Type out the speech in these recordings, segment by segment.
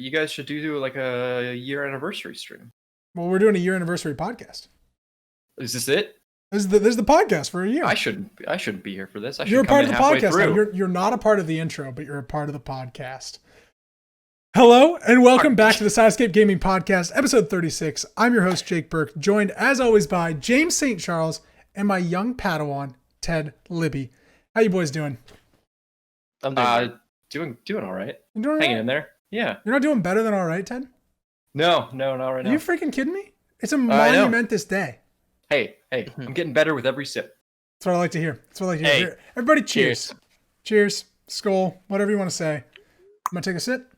You guys should do like a year anniversary stream. Well, we're doing a year anniversary podcast. Is this it? This is the podcast for a year. I shouldn't be here for this. You're a part of the podcast now. You're not a part of the intro, but you're a part of the podcast. Hello, and welcome back to the Sidescape Gaming Podcast, episode 36. I'm your host, Jake Burke, joined as always by James St. Charles and my young Padawan, Ted Libby. How you boys doing? I'm doing all right. You doing all Hanging right? in there. Yeah. You're not doing better than all right, Ted? No, not right now. Are you freaking kidding me? It's a monumentous day. Hey, I'm getting better with every sip. That's what I like to hear. Hey, everybody cheers. Cheers. Skull. Whatever you want to say. I'm going to take a sip.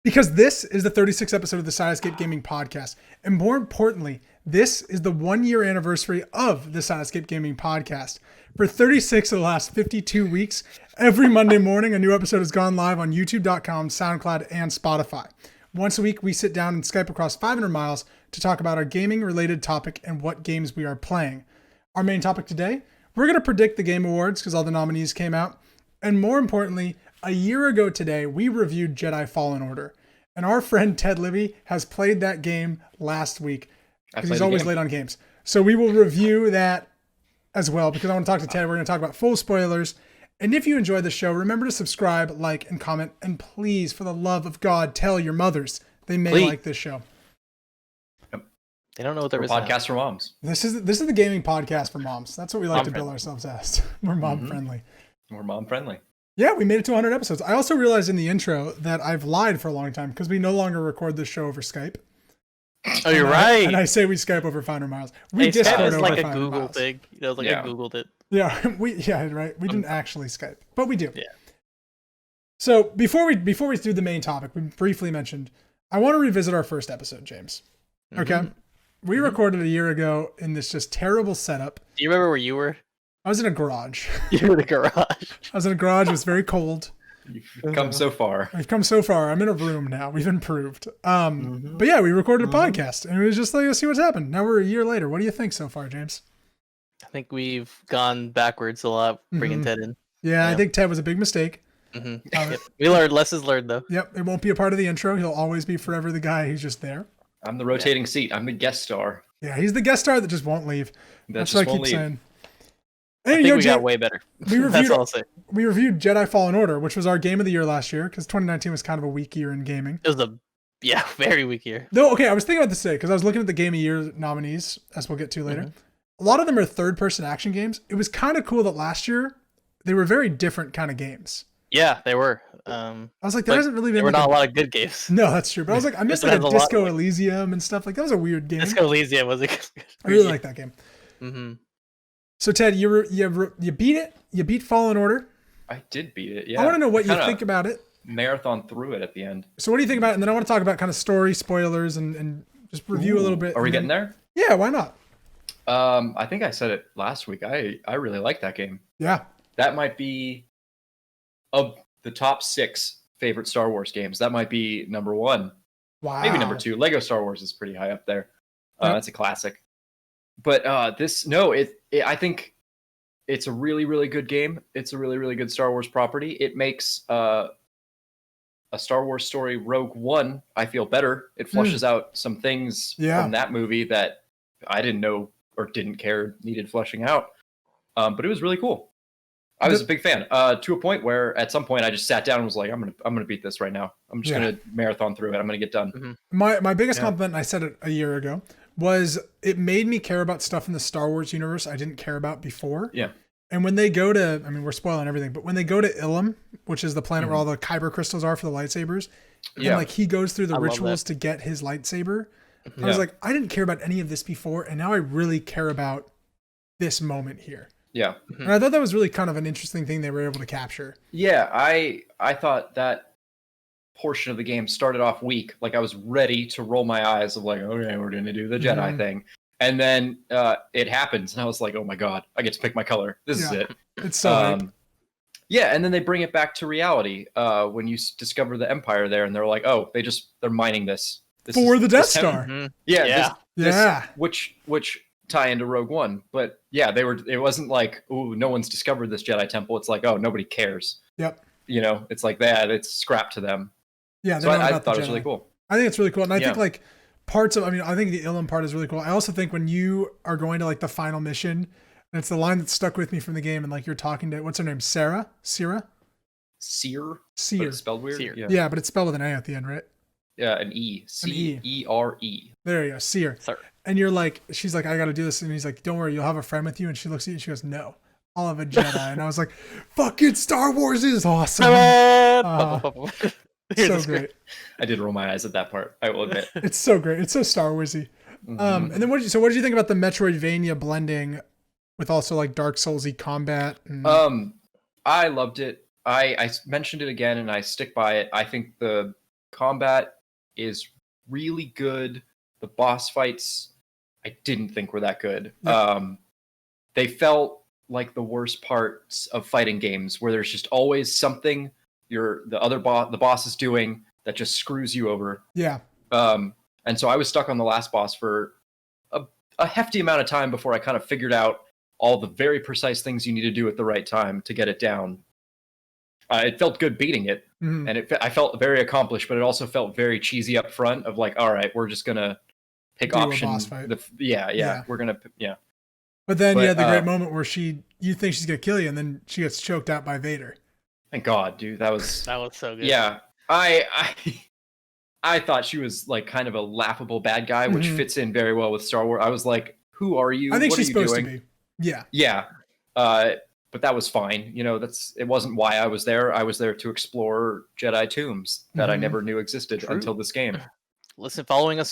Because this is the 36th episode of the Sidescape Gaming Podcast. And more importantly, this is the 1 year anniversary of the Sidescape Gaming Podcast. For 36 of the last 52 weeks, every Monday morning, a new episode has gone live on youtube.com, SoundCloud, and Spotify. Once a week, we sit down and Skype across 500 miles to talk about our gaming-related topic and what games we are playing. Our main topic today, we're going to predict the Game Awards because all the nominees came out. And more importantly, a year ago today, we reviewed Jedi Fallen Order. And our friend Ted Libby has played that game last week because he's always late on games. So we will review that as well because I want to talk to Ted. We're going to talk about full spoilers. And if you enjoyed the show, remember to subscribe, like, and comment. And please, for the love of God, tell your mothers they may like this show. They don't know what there is. Podcast for moms. This is the gaming podcast for moms. That's what we like to bill ourselves as. We're mom friendly. We're mom friendly. Yeah, we made it to 100 episodes. I also realized in the intro that I've lied for a long time because we no longer record this show over Skype. Oh, you're right. And I say we Skype over 500 miles. We Discord over 500 like a miles. Google thing. You know, I Googled it. Yeah, right. We didn't actually Skype, but we do. Yeah. So before we do the main topic, we briefly mentioned, I want to revisit our first episode, James. Okay. We recorded a year ago in this just terrible setup. Do you remember where you were? I was in a garage. You were in a garage. I was in a garage. It was very cold. You've come so far. We've come so far. I'm in a room now. We've improved. But yeah, we recorded a podcast and it was just like, let's see what's happened. Now we're a year later. What do you think so far, James? I think we've gone backwards a lot, bringing Ted in. Yeah, I think Ted was a big mistake. Yep. We learned lessons learned though. Yep, it won't be a part of the intro. He'll always be forever the guy who's just there. I'm the rotating seat. I'm the guest star. Yeah, he's the guest star that just won't leave. That's what I keep saying. And I think we got way better. That's all I'll say. We reviewed Jedi Fallen Order, which was our game of the year last year, because 2019 was kind of a weak year in gaming. It was very weak year. No, okay, I was thinking about this today, because I was looking at the Game of the Year nominees, as we'll get to later. A lot of them are third-person action games. It was kind of cool that last year, they were very different kind of games. Yeah, they were. I was like, there hasn't really been... There were not a lot of good games. No, that's true. But I was like, I missed like a Disco Elysium and stuff. Like, that was a weird game. Disco Elysium was a good game. I really like that game. So Ted, you beat it. You beat Fallen Order. I did beat it. Yeah. I want to know what you think about it. Marathon through it at the end. So what do you think about it? And then I want to talk about kind of story, spoilers, and just review a little bit. Are we getting there? Yeah, why not? I think I said it last week. I really like that game. Yeah. That might be of the top 6 favorite Star Wars games. That might be number 1. Wow. Maybe number 2. Lego Star Wars is pretty high up there. That's a classic. But I think it's a really, really good game. It's a really, really good Star Wars property. It makes a Star Wars story, Rogue One, I feel better. It flushes out some things from that movie that I didn't know or didn't care needed fleshing out. But it was really cool. I was a big fan to a point where at some point I just sat down and was like, I'm gonna beat this right now. I'm just gonna marathon through it. I'm gonna get done. My biggest compliment, and I said it a year ago, was it made me care about stuff in the Star Wars universe I didn't care about before. Yeah. And when they go to, I mean, we're spoiling everything, but when they go to Ilum, which is the planet where all the kyber crystals are for the lightsabers, and like he goes through the rituals to get his lightsaber, I was like, I didn't care about any of this before, and now I really care about this moment here. Yeah. And I thought that was really kind of an interesting thing they were able to capture. Yeah, I thought that portion of the game started off weak. Like I was ready to roll my eyes of like, okay, we're going to do the Jedi thing. And then it happens. And I was like, oh my God, I get to pick my color. This is it. It's so yeah. And then they bring it back to reality when you discover the Empire there. And they're like, oh, they're mining this. For the Death Star. Yeah. Which tie into Rogue One. But yeah, it wasn't like, oh, no one's discovered this Jedi temple. It's like, oh, nobody cares. Yep. it's like that. It's scrapped to them. Yeah, So I thought it was really cool. I think it's really cool. And I think like parts of, I think the Ilum part is really cool. I also think when you are going to like the final mission, and it's the line that stuck with me from the game, and like you're talking to, what's her name? Sierra? Seer? Seer. It's spelled weird? Seer. Yeah, but it's spelled with an A at the end, right? Yeah, an E. C-E-R-E. There you go, Seer. Sir. And you're like, she's like, I got to do this. And he's like, don't worry, you'll have a friend with you. And she looks at you and she goes, no, I'll have a Jedi. And I was like, fucking Star Wars is awesome. So great. I did roll my eyes at that part, I will admit. It's so great. It's so Star Warsy. And then what did you think about the Metroidvania blending with also like Dark Soulsy combat? I loved it. I mentioned it again and I stick by it. I think the combat is really good. The boss fights I didn't think were that good. Yep. They felt like the worst parts of fighting games where there's just always something the boss is doing that just screws you over. Yeah. And so I was stuck on the last boss for a hefty amount of time before I kind of figured out all the very precise things you need to do at the right time to get it down. It felt good beating it, and I felt very accomplished, but it also felt very cheesy up front of like, all right, we're just gonna pick option. We're gonna. But then you had the great moment where you think she's gonna kill you, and then she gets choked out by Vader. Thank God, dude. That was so good. Yeah, I thought she was like kind of a laughable bad guy, which fits in very well with Star Wars. I was like, who are you? I think what she's are you supposed doing? to be. Yeah. Yeah. But that was fine. It wasn't why I was there. I was there to explore Jedi tombs that I never knew existed until this game. Listen, following a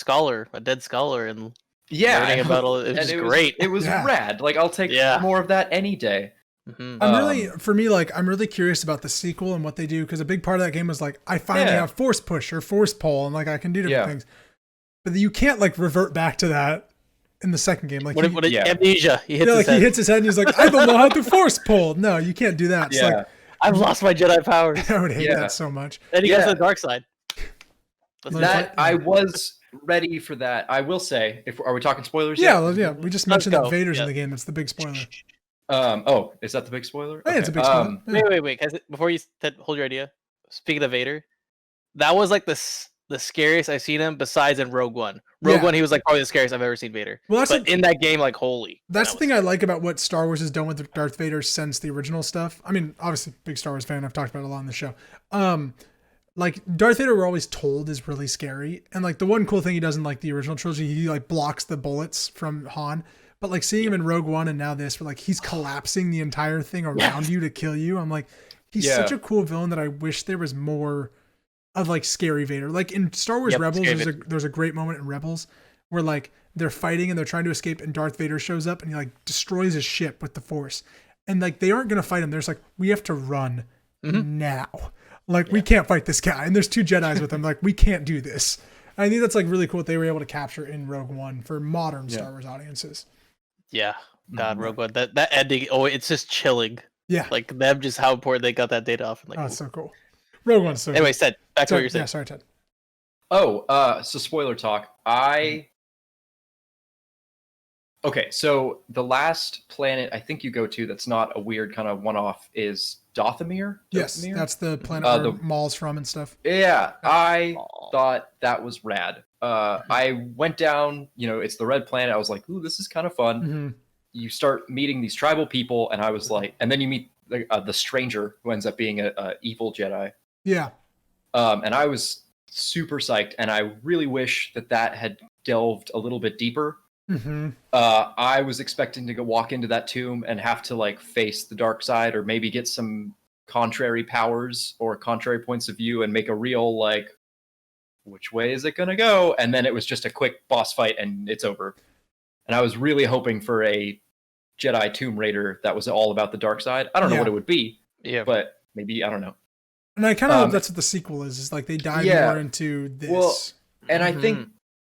dead scholar, and learning about all it was great. It was rad. Like I'll take more of that any day. I'm really curious about the sequel and what they do, because a big part of that game was like, I finally have force push or force pull, and like I can do different things. But you can't like revert back to that in the second game. Like amnesia. He hits his head and he's like, I don't know how to force pull. No, you can't do that. It's like, I've lost my Jedi powers. I would hate that so much. Then he goes to the dark side. I was ready for that. I will say, are we talking spoilers? Yeah. We just mentioned that Vader's in the game. It's the big spoiler. Is that the big spoiler? Okay. It's a big spoiler. Wait. Before you hold your idea, speaking of Vader, that was like the scariest I've seen him besides in Rogue One. Rogue One, he was like probably the scariest I've ever seen Vader. Well, in that game, like holy. That's the thing I like about what Star Wars has done with Darth Vader since the original stuff. I mean, obviously, big Star Wars fan. I've talked about it a lot on the show. Like Darth Vader, we're always told is really scary, and like the one cool thing he does in like the original trilogy, he like blocks the bullets from Han. But like seeing him in Rogue One and now this, where like he's collapsing the entire thing around you to kill you. I'm like, he's such a cool villain that I wish there was more of like scary Vader. Like in Star Wars Rebels, there's a great moment in Rebels where like they're fighting and they're trying to escape, and Darth Vader shows up and he like destroys his ship with the Force. And like they aren't gonna fight him. There's like, we have to run now. Like we can't fight this guy. And there's two Jedis with him. Like we can't do this. And I think that's like really cool what they were able to capture in Rogue One for modern Star Wars audiences. Yeah, God, Rogue One. That ending. Oh, it's just chilling. Yeah, like them, just how important they got that data off. And like, it's so cool. Rogue One's so. Anyway, Ted, back to what you're saying. Yeah, sorry, Ted. So spoiler talk. Okay, so the last planet I think you go to that's not a weird kind of one-off is Dathomir? Yes, that's the planet where Maul's from and stuff. Yeah, I thought that was rad. I went down, it's the red planet. I was like, ooh, this is kind of fun. Mm-hmm. You start meeting these tribal people, and I was like, and then you meet the stranger who ends up being a evil Jedi. Yeah. And I was super psyched, and I really wish that had delved a little bit deeper. Mm-hmm. I was expecting to go walk into that tomb and have to like face the dark side, or maybe get some contrary powers or contrary points of view and make a real like, which way is it gonna go? And then it was just a quick boss fight and it's over. And I was really hoping for a Jedi Tomb Raider that was all about the dark side. I don't know what it would be, but maybe, I don't know. And I kind of hope that's what the sequel is like they dive more into this. Well, and I think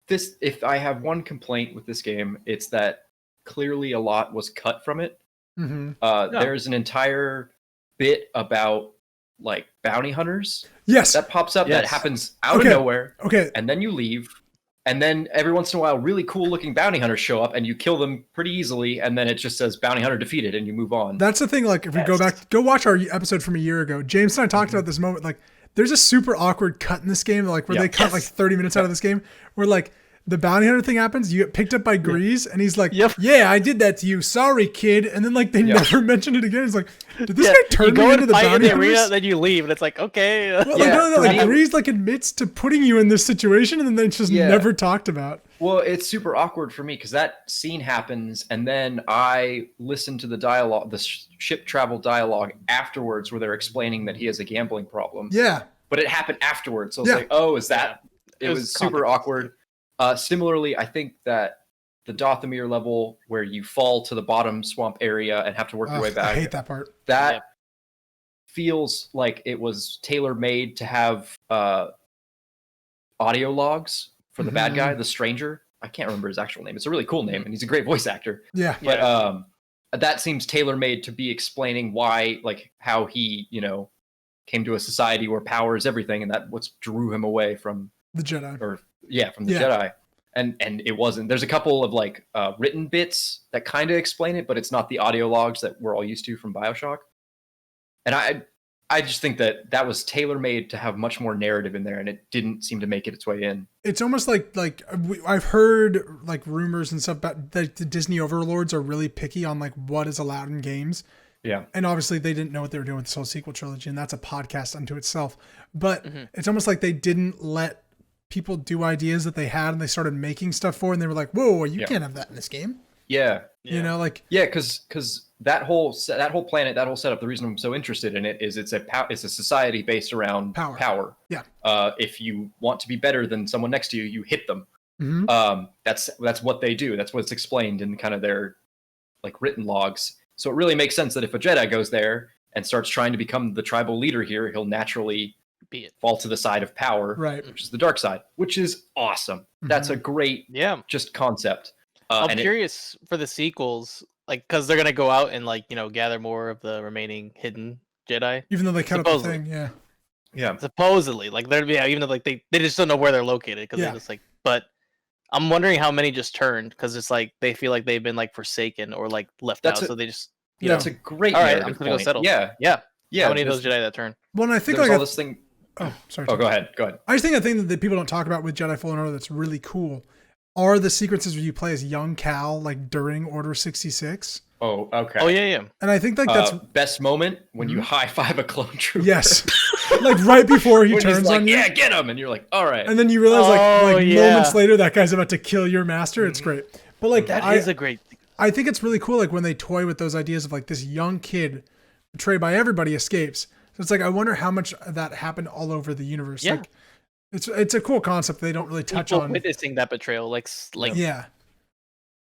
if I have one complaint with this game, it's that clearly a lot was cut from it. Mm-hmm. There's an entire bit about like bounty hunters. Yes. That pops up that happens out of nowhere. Okay. And then you leave. And then every once in a while, really cool looking bounty hunters show up and you kill them pretty easily. And then it just says bounty hunter defeated and you move on. That's the thing. Like if we go watch our episode from a year ago, James and I talked about this moment. Like there's a super awkward cut in this game, like where they cut like 30 minutes out of this game where like the bounty hunter thing happens. You get picked up by Grease and he's like, yeah, I did that to you. Sorry, kid. And then like they never mention it again. He's like, did this guy turn me into the bounty hunter? Arena, then you leave and it's like, okay. Well, like Grease like admits to putting you in this situation and then it's just never talked about. Well, it's super awkward for me because that scene happens and then I listen to the dialogue, the ship travel dialogue afterwards where they're explaining that he has a gambling problem. Yeah. But it happened afterwards. So I was like, oh, is that? It was super awkward. Similarly, I think that the Dothamir level where you fall to the bottom swamp area and have to work your way back. I hate that part. That feels like it was tailor-made to have audio logs for the bad guy, the stranger. I can't remember his actual name. It's a really cool name, and he's a great voice actor. Yeah. But that seems tailor-made to be explaining why, like, how he, came to a society where power is everything, and that what drew him away from the Jedi. From the Jedi. And it wasn't. There's a couple of like written bits that kind of explain it, but it's not the audio logs that we're all used to from BioShock. And I just think that was tailor-made to have much more narrative in there, and it didn't seem to make it its way in. It's almost like I've heard like rumors and stuff about the Disney overlords are really picky on like what is allowed in games. Yeah. And obviously they didn't know what they were doing with the Soul Sequel trilogy, and that's a podcast unto itself. But it's almost like they didn't let people do ideas that they had and they started making stuff for, and they were like, whoa, you can't have that in this game. Yeah. Because that whole planet, that whole setup, the reason I'm so interested in it is it's a society based around power. Yeah. If you want to be better than someone next to you, you hit them. That's what they do. That's what's explained in kind of their like written logs. So it really makes sense that if a Jedi goes there and starts trying to become the tribal leader here, he'll naturally fall to the side of power, right? Which is the dark side, which is awesome. That's a great just concept. I'm curious for the sequels, like because they're gonna go out and like gather more of the remaining hidden Jedi, even though they cut up the thing. Yeah. Supposedly, like there'd be even though like they just don't know where they're located because they're just like. But I'm wondering how many just turned because it's like they feel like they've been like forsaken or like left out, so they just. That's a great. All right, I'm gonna go settle. Yeah. How many of those Jedi that turn? Well, and I think like all this thing. Oh, sorry. Oh, go ahead. I just think a thing that people don't talk about with Jedi Fallen Order that's really cool are the sequences where you play as young Cal, like during Order 66. Oh, okay. Oh, yeah. And I think like that's best moment when you high five a clone trooper. Yes, like right before he turns like, on you. Yeah, get him, and you're like, all right. And then you realize like moments later that guy's about to kill your master. It's great. But like that is a great. I think it's really cool, like when they toy with those ideas of like this young kid betrayed by everybody escapes. So it's like I wonder how much of that happened all over the universe. Yeah. Like it's a cool concept they don't really touch on. Witnessing that betrayal, like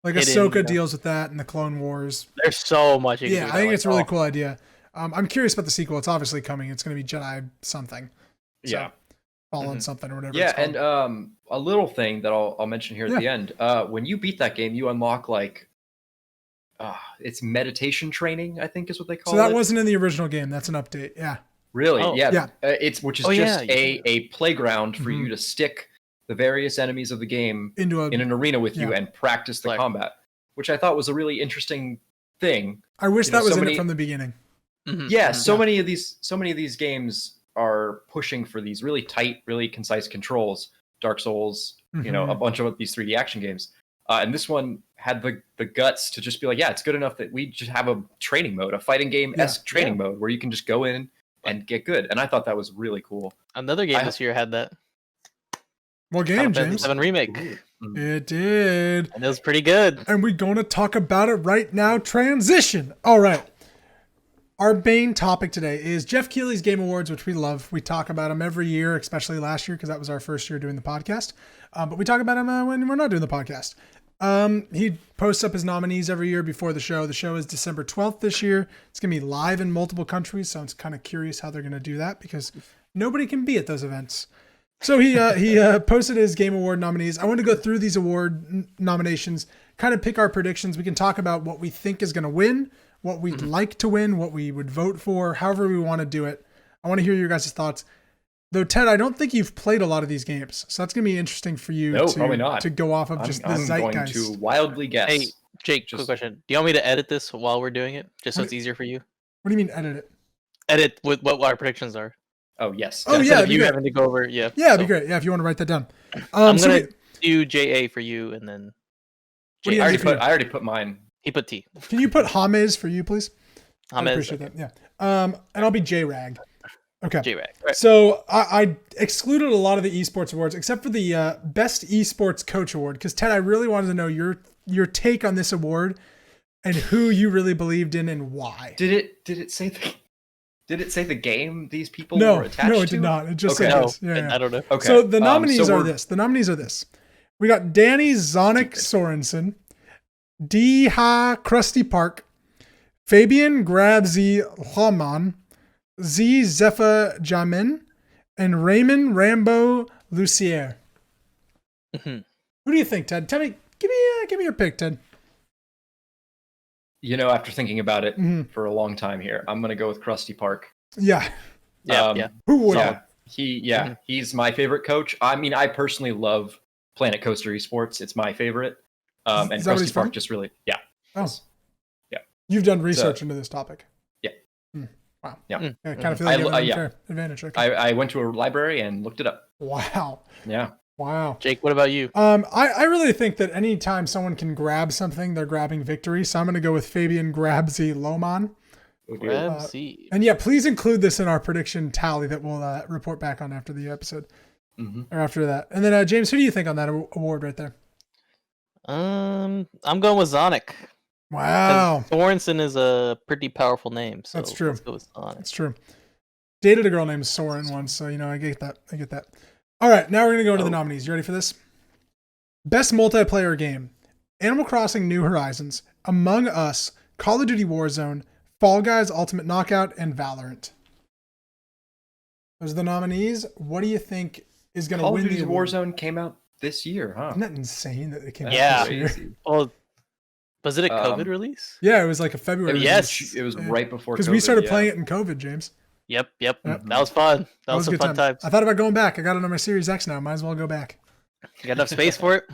like Ahsoka deals with that in the Clone Wars. There's so much. I think it's a really cool idea. I'm curious about the sequel. It's obviously coming. It's going to be Jedi something. So, Fallen something or whatever. Yeah, and a little thing that I'll mention here at the end. When you beat that game, you unlock like it's meditation training, I think is what they call it. So that wasn't in the original game. That's an update. Yeah. Really? Oh. Yeah. It's which is a playground for you to stick the various enemies of the game in an arena with you and practice the combat, which I thought was a really interesting thing. I wish that was in it from the beginning. Yeah, so many of these games are pushing for these really tight, really concise controls. Dark Souls, a bunch of these 3D action games. And this one had the guts to just be like, yeah, it's good enough that we just have a training mode, a fighting game-esque training mode where you can just go in and get good. And I thought that was really cool. Another game this year had that. What game, James? 7 Remake. It did. And it was pretty good. And we're going to talk about it right now. Transition. All right. Our main topic today is Jeff Keighley's Game Awards, which we love. We talk about them every year, especially last year because that was our first year doing the podcast. But we talk about them when we're not doing the podcast. He posts up his nominees every year before the show. The show is December 12th this year. It's going to be live in multiple countries, so I'm kind of curious how they're going to do that because nobody can be at those events. So he posted his Game Award nominees. I want to go through these award nominations, kind of pick our predictions. We can talk about what we think is going to win, what we'd like to win, what we would vote for, however we want to do it. I want to hear your guys' thoughts. Though, Ted, I don't think you've played a lot of these games, so that's gonna be interesting for you. No, probably not. To go off of just the I'm going zeitgeist. to wildly guess. Hey, Jake, quick question. Do you want me to edit this while we're doing it, just so it's easier for you? What do you mean edit it? Edit with what our predictions are. Oh yes. Oh Instead yeah, of you having to go over. Yeah. Yeah, it'd be great. Yeah, if you want to write that down. I'm so gonna do JA for you, and then. What do you I do for you? already put mine. He put T. Can you put James for you, please? I James, appreciate that. Yeah. And I'll be J-Rag. Okay. J-Rag. Right. So I excluded a lot of the esports awards except for the best esports coach award because Ted, I really wanted to know your take on this award and who you really believed in and why. Did it say the game these people were attached to? No, it did not. It just said No, this. Yeah. I don't know. Okay. So the nominees are we're- this. The nominees are this. We got Danny Zonic Sorensen, D-Ha Krusty Park, Fabian Grabsy Haman, Z Zephyr Jamin, and Raymond Rambo Lucier. Mhm. Who do you think, Ted? Tell me, give me your pick, Ted. After thinking about it Mhm. for a long time here, I'm gonna go with Krusty Park. Yeah. Yeah. Who would? Yeah. He's my favorite coach. I mean, I personally love Planet Coaster Esports. It's my favorite. And Is that what he's Krusty Park from? just really, yeah. Oh. Yeah. You've done research into this topic. Yeah. Wow. Yeah. I kind of feel like you have an yeah. unfair advantage. Okay. I went to a library and looked it up. Wow. Yeah. Wow. Jake, what about you? I really think that anytime someone can grab something, they're grabbing victory. So I'm going to go with Fabian Grabsy Loman. Grab C. And yeah, please include this in our prediction tally that we'll report back on after the episode or after that. And then James, who do you think on that award right there? I'm going with Zonic. Wow. Sorensen is a pretty powerful name. So That's true. Let's go with Zonic. That's true. Dated a girl named Soren once, so I get that. All right, now we're gonna go into the nominees. You ready for this? Best multiplayer game: Animal Crossing: New Horizons, Among Us, Call of Duty Warzone, Fall Guys: Ultimate Knockout, and Valorant. Those are the nominees. What do you think is gonna Call win of Duty the award? Warzone came out this year, huh? Isn't that insane that it came out Yeah. this year? Crazy. Well, was it a COVID release? Yeah, it was like a February. Yes. It was right before because we started COVID, playing it in COVID, James. Yep. Yep. That was fun. That was some good fun time. times. I thought about going back. I got it on my Series X now. Might as well go back. You got enough space for it?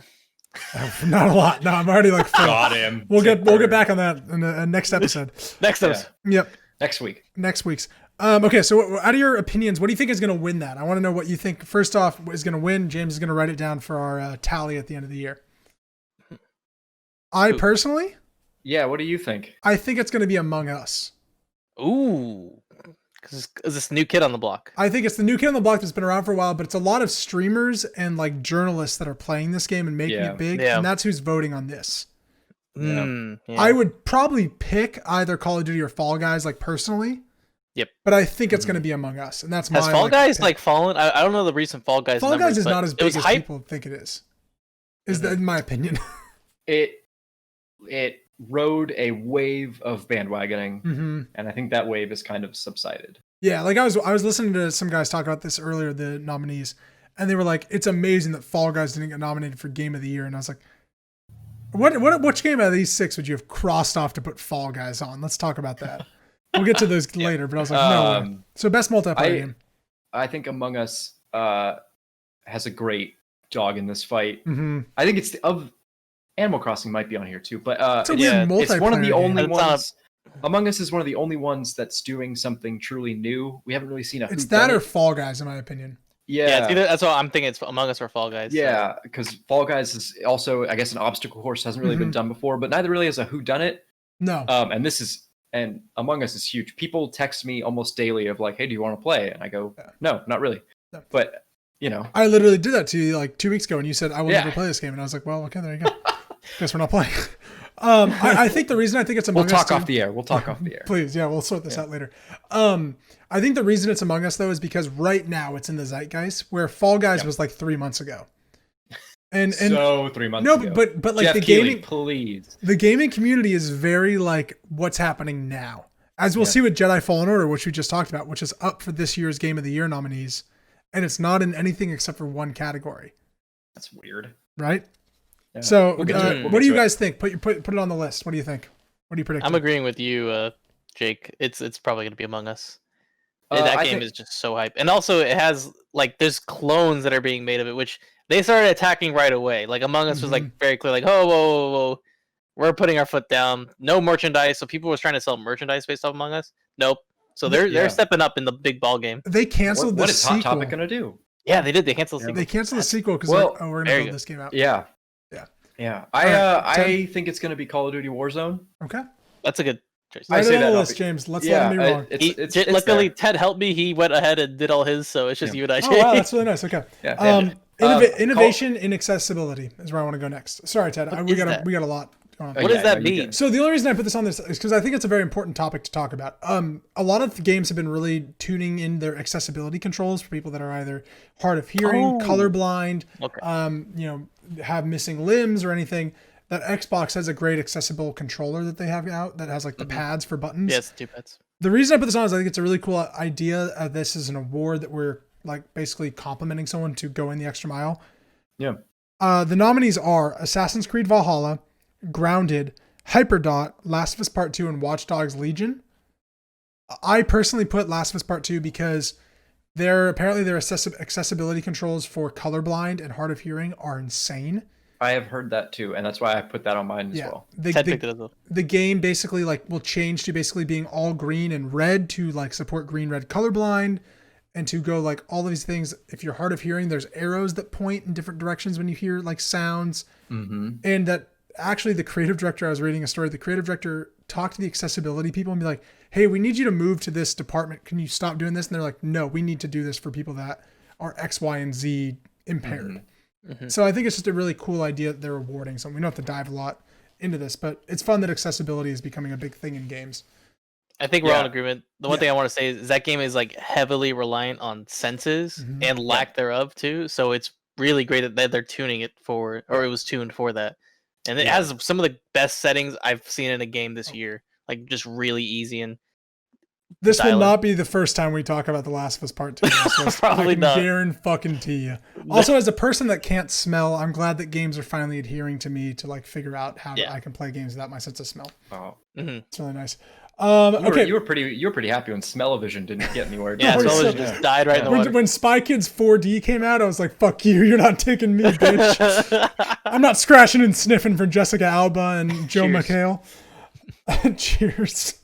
Not a lot. No, I'm already like full. Got him. We'll get back on that in the next episode. Next Yeah. episode. Yep, Next week's. Okay, so out of your opinions, what do you think is going to win that? I want to know what you think. First off, is going to win. James is going to write it down for our tally at the end of the year. I personally, Yeah, what do you think? I think it's going to be Among Us. Ooh. Is this new kid on the block? I think it's the new kid on the block that's been around for a while, but it's a lot of streamers and like journalists that are playing this game and making it big, Yeah. and that's who's voting on this. Yeah. I would probably pick either Call of Duty or Fall Guys, like personally. Yep. But I think it's going to be Among Us, and that's my. Has Fall Guys pick. like fallen? I don't know the recent Fall Guys. Fall numbers, Guys is but not as it big was as hype. people think it is. Is that in my opinion? It rode a wave of bandwagoning, Mm-hmm. and I think that wave has kind of subsided. Yeah, like I was listening to some guys talk about this earlier, the nominees, and they were like, "It's amazing that Fall Guys didn't get nominated for Game of the Year," and I was like, which game out of these 6 would you have crossed off to put Fall Guys on? Let's talk about that. We'll get to those later, but I was like, no way. So best multiplayer game. I think Among Us has a great dog in this fight. Mm-hmm. I think it's of Animal Crossing might be on here too, but It's a weird multiplayer it's one of the game. only It's not ones. Among Us is one of the only ones that's doing something truly new. We haven't really seen a. It's that or whodunit. Fall Guys, in my opinion. Yeah, it's either, that's what I'm thinking. It's Among Us or Fall Guys. so. Yeah, because Fall Guys is also, I guess, an obstacle course hasn't really been done before, but neither really is a whodunit. No. And Among Us is huge. People text me almost daily of like, "Hey, do you want to play?" And I go, "No, not really." No. But I literally did that to you like 2 weeks ago, and you said I will Yeah. never play this game, and I was like, well, okay, there you go. Guess we're not playing. I think the reason I think it's Among we'll Us. talk off the air. We'll talk off the air. Please, yeah, we'll sort this out later. I think the reason it's Among Us though is because right now it's in the zeitgeist, where Fall Guys was like 3 months ago. And so 3 months no, ago. but like Jeff the Keighley, gaming, please. the gaming community is very like what's happening now. As we'll see with Jedi Fallen Order, which we just talked about, which is up for this year's Game of the Year nominees, and it's not in anything except for one category. That's weird. Right? Yeah. So, We'll get to it. We'll what get do you to it. guys think? Put it on the list. What do you think? What do you predict? I'm agreeing with you, Jake. It's probably going to be Among Us. That I game think- is just so hype, and also it has like there's clones that are being made of it, which they started attacking right away. Like Among Us was like very clear, like, oh, whoa, we're putting our foot down. No merchandise. So people were trying to sell merchandise based off Among Us. Nope. So they're stepping up in the big ball game. They canceled what the is Hot sequel. Topic gonna do? Yeah, they did. They canceled the sequel. They canceled the sequel because well, we're gonna build this game out. Yeah. I think it's gonna be Call of Duty Warzone. Okay. That's a good choice. Write it on the list, James. Let's let him be wrong. Luckily, Ted helped me. He went ahead and did all his, so it's just you and I. Oh wow, that's really nice. Okay. Innovation in accessibility is where I want to go next. Sorry, Ted. We got a lot going on. What does that mean? So the only reason I put this on this is because I think it's a very important topic to talk about. A lot of the games have been really tuning in their accessibility controls for people that are either hard of hearing, colorblind, have missing limbs or anything. That Xbox has a great accessible controller that they have out that has like the pads for buttons. Yes, 2 pads. The reason I put this on is I think it's a really cool idea. This is an award that we're like basically complimenting someone to go in the extra mile. Yeah. The nominees are Assassin's Creed Valhalla, Grounded, Hyperdot, Last of Us Part 2, and Watch Dogs Legion. I personally put Last of Us Part 2 because their accessibility controls for colorblind and hard of hearing are insane. I have heard that too, and that's why I put that on mine as well. The game basically will change to basically being all green and red to like support green-red colorblind, and to go like all of these things. If you're hard of hearing, there's arrows that point in different directions when you hear like sounds, and that actually the creative director, I was reading a story, the creative director talked to the accessibility people and be like, hey, we need you to move to this department. Can you stop doing this? And they're like, no, we need to do this for people that are X, Y, and Z impaired. So I think it's just a really cool idea that they're awarding something. We don't have to dive a lot into this, but it's fun that accessibility is becoming a big thing in games. I think we're all in agreement. The one thing I want to say is that game is like heavily reliant on senses and lack thereof too. So it's really great that they're tuning it for, or it was tuned for that. And it has some of the best settings I've seen in a game this year. Like just really easy and this will not be the first time we talk about The Last of Us Part 2. Probably not. Guarantee you. Also, as a person that can't smell, I'm glad that games are finally adhering to me to like figure out how I can play games without my sense of smell. Oh, it's really nice. You were pretty happy when Smell-O-Vision didn't get anywhere. Yeah, Smell-O-Vision just died right in the water. When Spy Kids 4D came out, I was like, "Fuck you! You're not taking me, bitch. I'm not scratching and sniffing for Jessica Alba and Joe McHale." Cheers.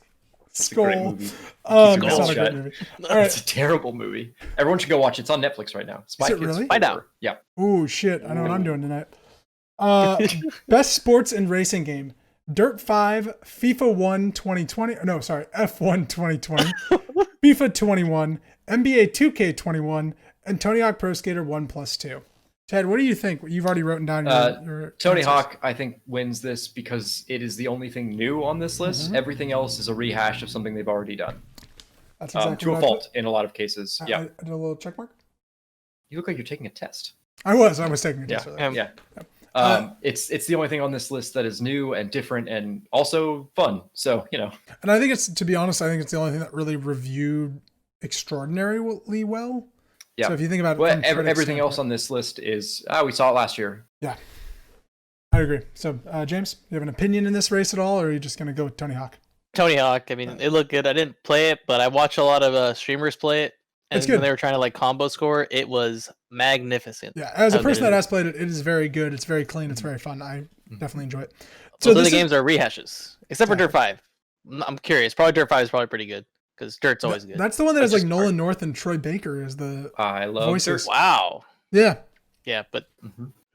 Skull. It's a great movie. It's not a great movie. All right. It's a terrible movie. Everyone should go watch it. It's on Netflix right now. Is it really? Find out. Yeah. Ooh, shit. I know what I'm doing tonight. Best sports and racing game. Dirt 5, FIFA 1 2020. No, sorry. F1 2020. FIFA 21. NBA 2K 21. And Tony Hawk Pro Skater 1+2. Ted, what do you think? You've already written down your Tony answers. Hawk, I think, wins this because it is the only thing new on this list. Everything else is a rehash of something they've already done. That's exactly to a fault in a lot of cases. I did a little check mark. You look like you're taking a test. I was taking a test. It's the only thing on this list that is new and different and also fun. So, And I think to be honest, I think it's the only thing that really reviewed extraordinarily well. Yeah. So if you think about it, everything else on this list is we saw it last year. Yeah, I agree. So James, you have an opinion in this race at all, or are you just going to go with Tony Hawk? Tony Hawk. I mean, it looked good. I didn't play it, but I watched a lot of streamers play it. And when they were trying to like combo score, it was magnificent. Yeah, as a person that has played it, it is very good. It's very clean. It's very fun. I definitely enjoy it. So the games are rehashes, except for Dirt 5. I'm curious. Probably Dirt 5 is probably pretty good. Because Dirt's always good. That's the one that has like Nolan North and Troy Baker as the I love voices. Dirt. Wow. Yeah. Yeah, but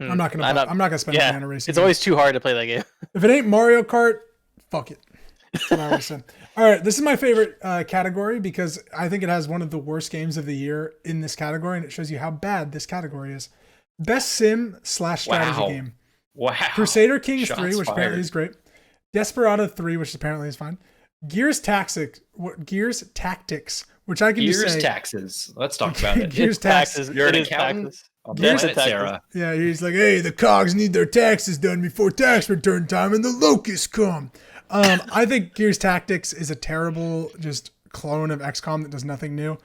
I'm not gonna spend money on a racing. It's always too hard to play that game. If it ain't Mario Kart, fuck it. That's what I always say. All right, this is my favorite category because I think it has one of the worst games of the year in this category, and it shows you how bad this category is. Best sim/strategy game. Wow. Crusader Kings Shots 3, which fired. apparently is great. Desperado 3, which apparently is fine. Gears Tactics, which I can just say. Gears Taxes. Let's talk about it. Gears Taxes. You're an accountant? Gears Sarah. Yeah, he's like, hey, the cogs need their taxes done before tax return time and the locusts come. I think Gears Tactics is a terrible just clone of XCOM that does nothing new.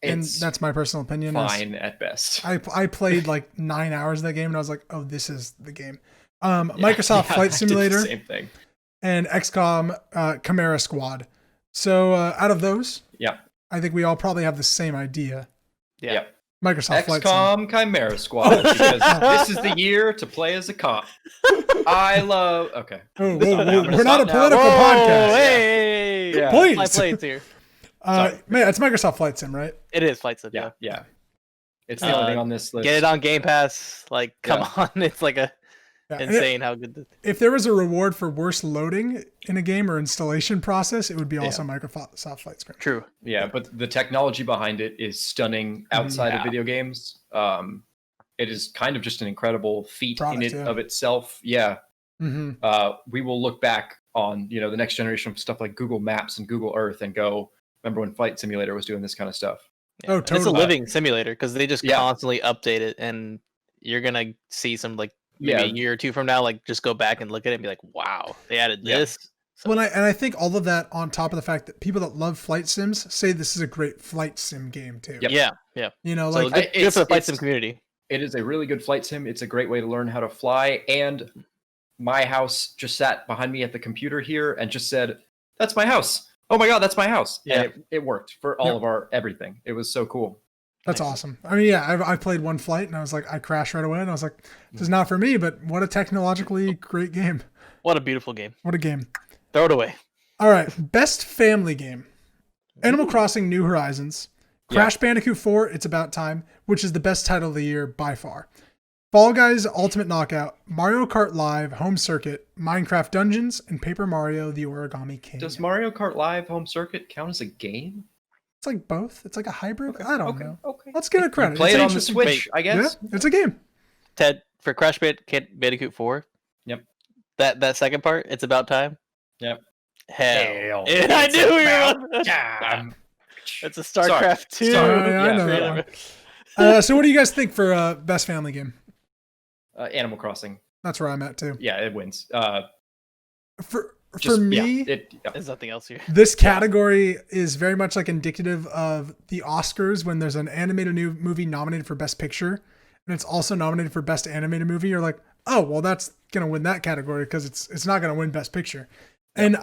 And that's my personal opinion. Fine at best. I played like 9 hours of that game and I was like, oh, this is the game. Microsoft Flight Simulator. Same thing. And XCOM Chimera Squad. So out of those, I think we all probably have the same idea. Yeah. Microsoft Flight Sim. XCOM Chimera Squad, because this is the year to play as a cop. I love. Okay. Oh, I'm we're not a stop now. political Whoa, podcast. hey, Yeah. Please. My plates here. Man, it's Microsoft Flight Sim, right? It is Flight Sim. Yeah. It's the only thing on this list. Get it on Game Pass. Like, come on, it's like insane how good. If there was a reward for worst loading in a game or installation process, it would be also Microsoft Flight Sim. True. Yeah, but the technology behind it is stunning outside of video games. It is kind of just an incredible feat of itself. Yeah. We will look back on, the next generation of stuff like Google Maps and Google Earth and go, remember when Flight Simulator was doing this kind of stuff? Yeah. Oh, totally. It's a living simulator because they just constantly update it, and you're gonna see some maybe a year or two from now, just go back and look at it and be like, wow, they added this. So. Well, and I think all of that on top of the fact that people that love flight sims say this is a great flight sim game too. Yep. Yeah. So good for the flight sim community. It is a really good flight sim. It's a great way to learn how to fly. And my house just sat behind me at the computer here and just said, "That's my house. Oh my God, that's my house." Yeah. And it worked for all of our everything. It was so cool. That's awesome. I mean, I played one flight and I was like, I crashed right away and I was like, this is not for me, but what a technologically great game. What a beautiful game. What a game. Throw it away. All right. Best family game. Animal Crossing New Horizons. Crash Bandicoot 4, It's About Time, which is the best title of the year by far. Fall Guys Ultimate Knockout, Mario Kart Live, Home Circuit, Minecraft Dungeons, and Paper Mario The Origami King. Does Mario Kart Live Home Circuit count as a game? It's like both. It's like a hybrid. Okay. I don't know. Okay. Let's give it credit. Play it on the Switch, I guess. Yeah, it's a game. Ted, for Crash Bandicoot 4. Yep. That second part, It's About Time. Yep. Hell. I knew we were on. It's a StarCraft 2. I know that one. So what do you guys think for best family game? Animal Crossing. That's where I'm at too. Yeah, it wins. For me, there's nothing else here. This category is very much indicative of the Oscars when there's an animated new movie nominated for Best Picture, and it's also nominated for Best Animated Movie. You're like, oh, well, that's gonna win that category because it's not gonna win Best Picture, and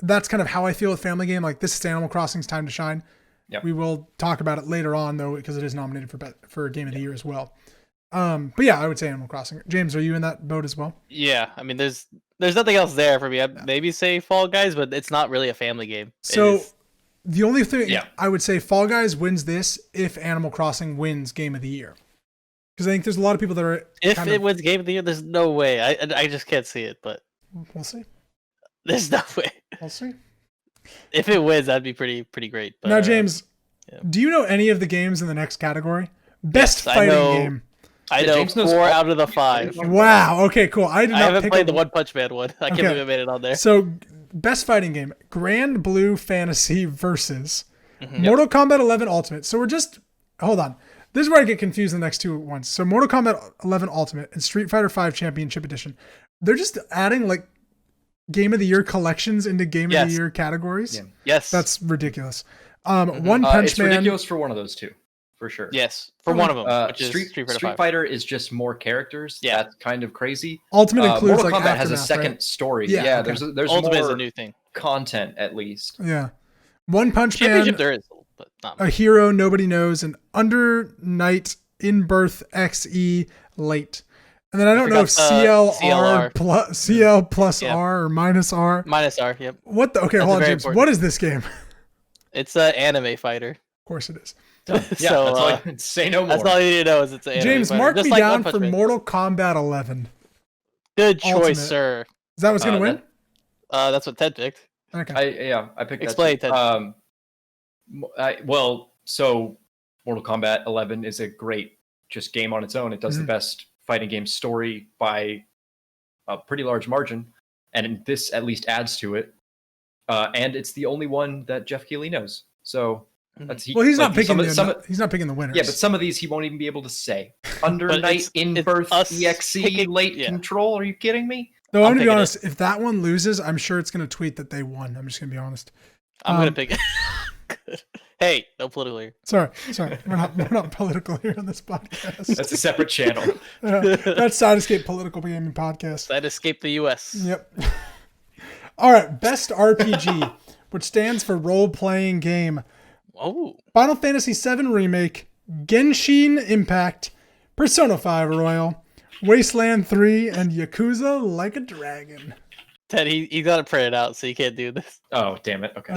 that's kind of how I feel with Family Game. Like, this is Animal Crossing's time to shine. Yep. We will talk about it later on though, because it is nominated for Game of the Year as well. But yeah, I would say Animal Crossing. James, are you in that boat as well? Yeah, I mean, there's nothing else there for me. I'd maybe say Fall Guys, but it's not really a family game. So the only thing I would say, Fall Guys wins this if Animal Crossing wins Game of the Year, because I think there's a lot of people that are. If it wins Game of the Year, there's no way. I just can't see it, but we'll see. There's no way. We'll see. If it wins, that'd be pretty great. But, now, James, do you know any of the games in the next category? Best fighting game. I know 4 out of the 5. Wow. Okay, cool. I haven't played the One Punch Man one. I can't believe I made it on there. So, best fighting game: Grand Blue Fantasy versus Mortal Kombat 11 Ultimate. So hold on. This is where I get confused the next two ones. So Mortal Kombat 11 Ultimate and Street Fighter 5 Championship Edition. They're just adding Game of the Year collections into Game of the Year categories. Yeah. Yes. That's ridiculous. One Punch Man. It's ridiculous for one of those two. For sure. Yes, for one of them, which is Street Fighter is just more characters. Yeah, that's kind of crazy. Ultimate includes Mortal Kombat has a second story. Yeah, there's Ultimate more is a new thing. Content at least. Yeah, One Punch Man. There is, but not much. A Hero Nobody Knows, and Under Night In Birth XE Late. And then I don't know if CL plus R or minus R. Minus R. Yep. What the? Okay, hold on, James. What is this game? It's an anime fighter. Of course it is. That's all say no more. That's all you need to know is it's an anime James, fighter. mark me down for Mortal Kombat 11. Good choice, sir. Is that what's going to win? That's what Ted picked. Okay. I picked Explain, that. Ted. So Mortal Kombat 11 is a great just game on its own. It does the best fighting game story by a pretty large margin, and this at least adds to it. And it's the only one that Jeff Keighley knows. So he's not picking the winners. Yeah, but some of these he won't even be able to say. Under Night In Birth EXE Late Control. Are you kidding me? No, I'm going to be honest. If that one loses, I'm sure it's going to tweet that they won. I'm just going to be honest. I'm going to pick it. Hey, no political here. Sorry. We're not political here on this podcast. That's a separate channel. That's Side Escape Political Gaming Podcast. Side Escape the US. Yep. All right, best RPG, which stands for role-playing game. Oh. Final Fantasy VII Remake, Genshin Impact, Persona 5 Royal, Wasteland 3, and Yakuza Like a Dragon. Ted, he got it printed out, so you can't do this. Oh, damn it. Okay.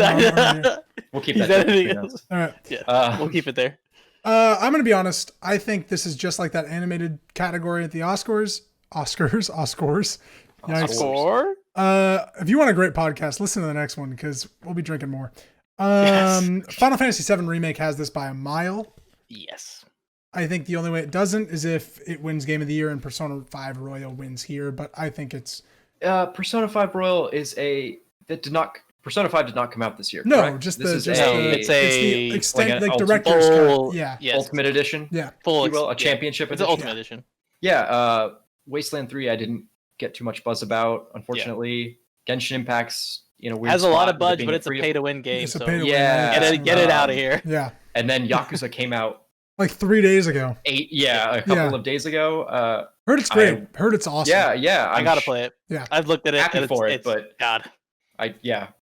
We'll keep He's that editing between us. All right. Yeah, we'll keep it there. I'm going to be honest. I think this is just like that animated category at the Oscars. Oscars. Yikes. Score? If you want a great podcast, listen to the next one because we'll be drinking more. Yes. Final Fantasy VII Remake has this by a mile. Yes. I think the only way it doesn't is if it wins Game of the Year and Persona 5 Royal wins here, but I think it's... Persona 5 Royal is Persona 5 did not come out this year. No, correct? just this the... is it's the extent, like an director's full- cut. Yeah. Yes. Ultimate Edition. Yeah. Full If you will, a championship It's an edition. Ultimate Edition. Yeah, Wasteland 3 I didn't get too much buzz about, unfortunately. Genshin Impact's weird Has a lot spot of with it budge, being but it's a free to- pay-to-win game. It's a So pay to win. Yeah. get it out of here. Yeah. And then Yakuza came out Like 3 days ago. a couple of days ago. Heard it's great. Heard it's awesome. Yeah. I gotta play it. Yeah. I've looked at it. Happy and for it, it's, but God.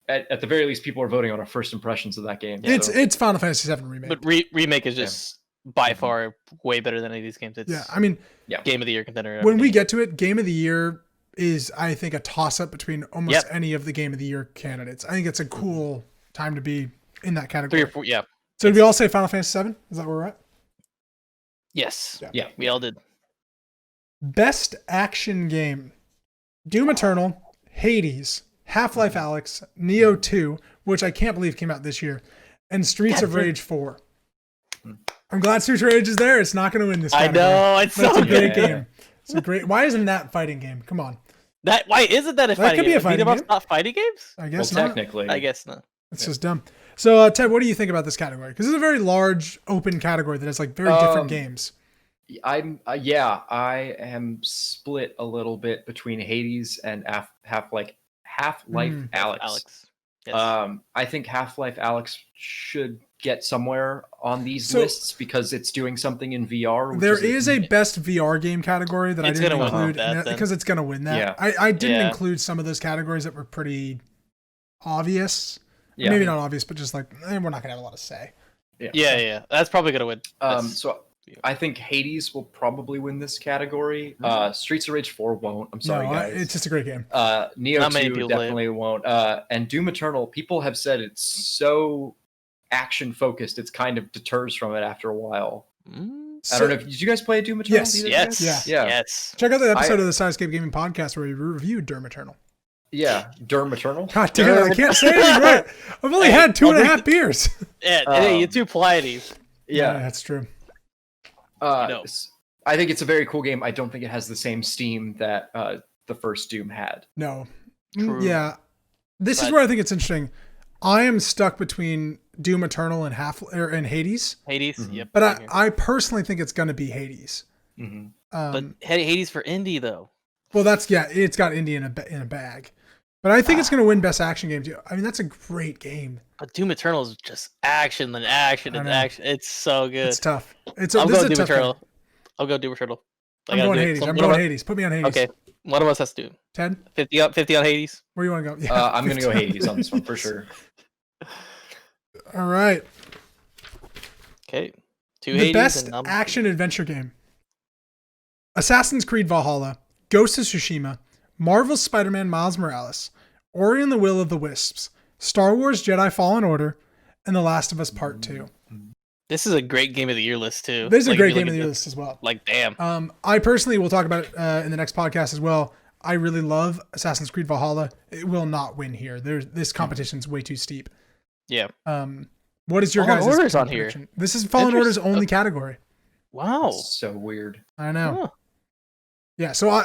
At the very least, people are voting on our first impressions of that game. It's so. it's Final Fantasy VII Remake. But remake is just by far way better than any of these games. It's Yeah, I mean, game of the year contender. when we get to it, Game of the Year is, I think, a toss-up between almost Yep. any of the Game of the Year candidates. I think it's a cool time to be in that category. 3 or 4, yeah. So did we all say Final Fantasy VII? Is that where we're at? Yes. Yeah. We all did. Best action game: Doom Eternal, Hades, Half-Life Alyx, Neo 2, which I can't believe came out this year, and Streets of Rage 4. I'm glad Streets of Rage is there. It's not going to win this category. I know. It's But it's so a great good. game. It's a great. Why isn't that fighting game? Come on. Why isn't that a fighting could be game? a fighting Beat 'em up's game. not fighting games? I guess Well, not. technically, I guess not. It's just dumb. So, Ted, what do you think about this category? Because it's a very large, open category that has like very different games. I am split a little bit between Hades and Half-Life Alyx. Alex. Yes. I think Half-Life Alyx should get somewhere on these lists because it's doing something in VR. There is a best VR game category that It's I didn't gonna win include that, then. because it's going to win that. Yeah. I didn't Yeah. include some of those categories that were pretty obvious. Yeah. Maybe not obvious, but just like we're not going to have a lot to say. Yeah. That's probably gonna win. So I think Hades will probably win this category. Streets of Rage 4 won't. I'm sorry, guys. It's just a great game. Neo Not many 2 people play it. definitely won't. And Doom Eternal, people have said it's so action focused, it's kind of deters from it after a while. I don't know. Did you guys play Doom Eternal? Yes. either of you Yes. guys? Yeah. Yeah. Yes. Check out the episode of the Sidescape Gaming Podcast where we reviewed Doom Eternal. Yeah. Doom Eternal. God damn it, I can't say it right. I've only had 2.5 beers. Yeah. You're too polite. Yeah. That's true. know. I think it's a very cool game. I don't think it has the same steam that the first Doom had. No. True. Yeah. This is But- where I think it's interesting. I am stuck between Doom Eternal and and Hades, Hades. Mhm. Yep. but same here. I personally think it's going to be Hades. Mm-hmm. But Hades for indie though. Well, it's got indie in a bag, but I think it's going to win Best Action Game too. I mean, that's a great game. But Doom Eternal is just action and action and I know. action. It's so good. It's tough. I'll This go is a Doom tough Eternal. game. I'll go Doom Eternal. I I'm gotta going do it. Hades. So I'm one going of us- Hades. Put me on Hades. Okay, one of us has to do it. Ted, 50 on Hades. where you want to go? Yeah, I'm going to go Hades on this one for sure. All right. Okay, two The Hades. best and number- action adventure game: Assassin's Creed Valhalla, Ghost of Tsushima, Marvel's Spider-Man Miles Morales, Ori and the Will of the Wisps, Star Wars Jedi Fallen Order, and The Last of Us Part 2. This is a great game of the year list too. This is a Like, great if you game look of the at year list as well. Like damn. I personally will talk about it in the next podcast as well. I really love Assassin's Creed Valhalla. It will not win here. This competition's way too steep. Yeah. What is your Fallen guys' Order's on here. prediction? This is Fallen Order's Interesting. only category. Wow. So weird. I know. Huh. Yeah, so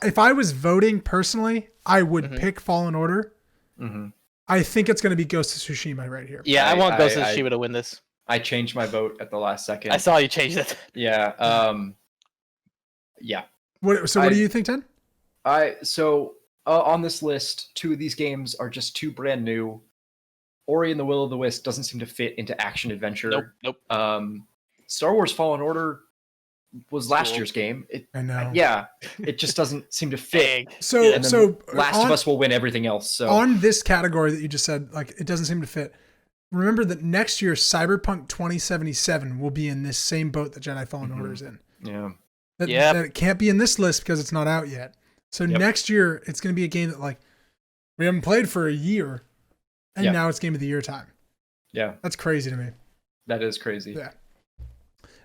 if I was voting personally, I would Mhm. pick Fallen Order. Mm-hmm. I think it's going to be Ghost of Tsushima right here. Yeah, I want I- Ghost of I- Tsushima to win this. I changed my vote at the last second. I saw you change that. Yeah. Yeah. What do you think, Ted? On this list, two of these games are just too brand new. Ori and the Will of the Wisp doesn't seem to fit into action adventure. Nope. Star Wars Fallen Order was last Cool. year's game. I know. Yeah, it just doesn't seem to fit. Big. So, And then so Last of Us will win everything else. So on this category that you just said, like it doesn't seem to fit. remember that next year, Cyberpunk 2077 will be in this same boat that Jedi Fallen Order is in. Yeah. That it can't be in this list because it's not out yet. So next year, it's going to be a game that like we haven't played for a year, and now it's Game of the Year time. Yeah. That's crazy to me. That is crazy. Yeah.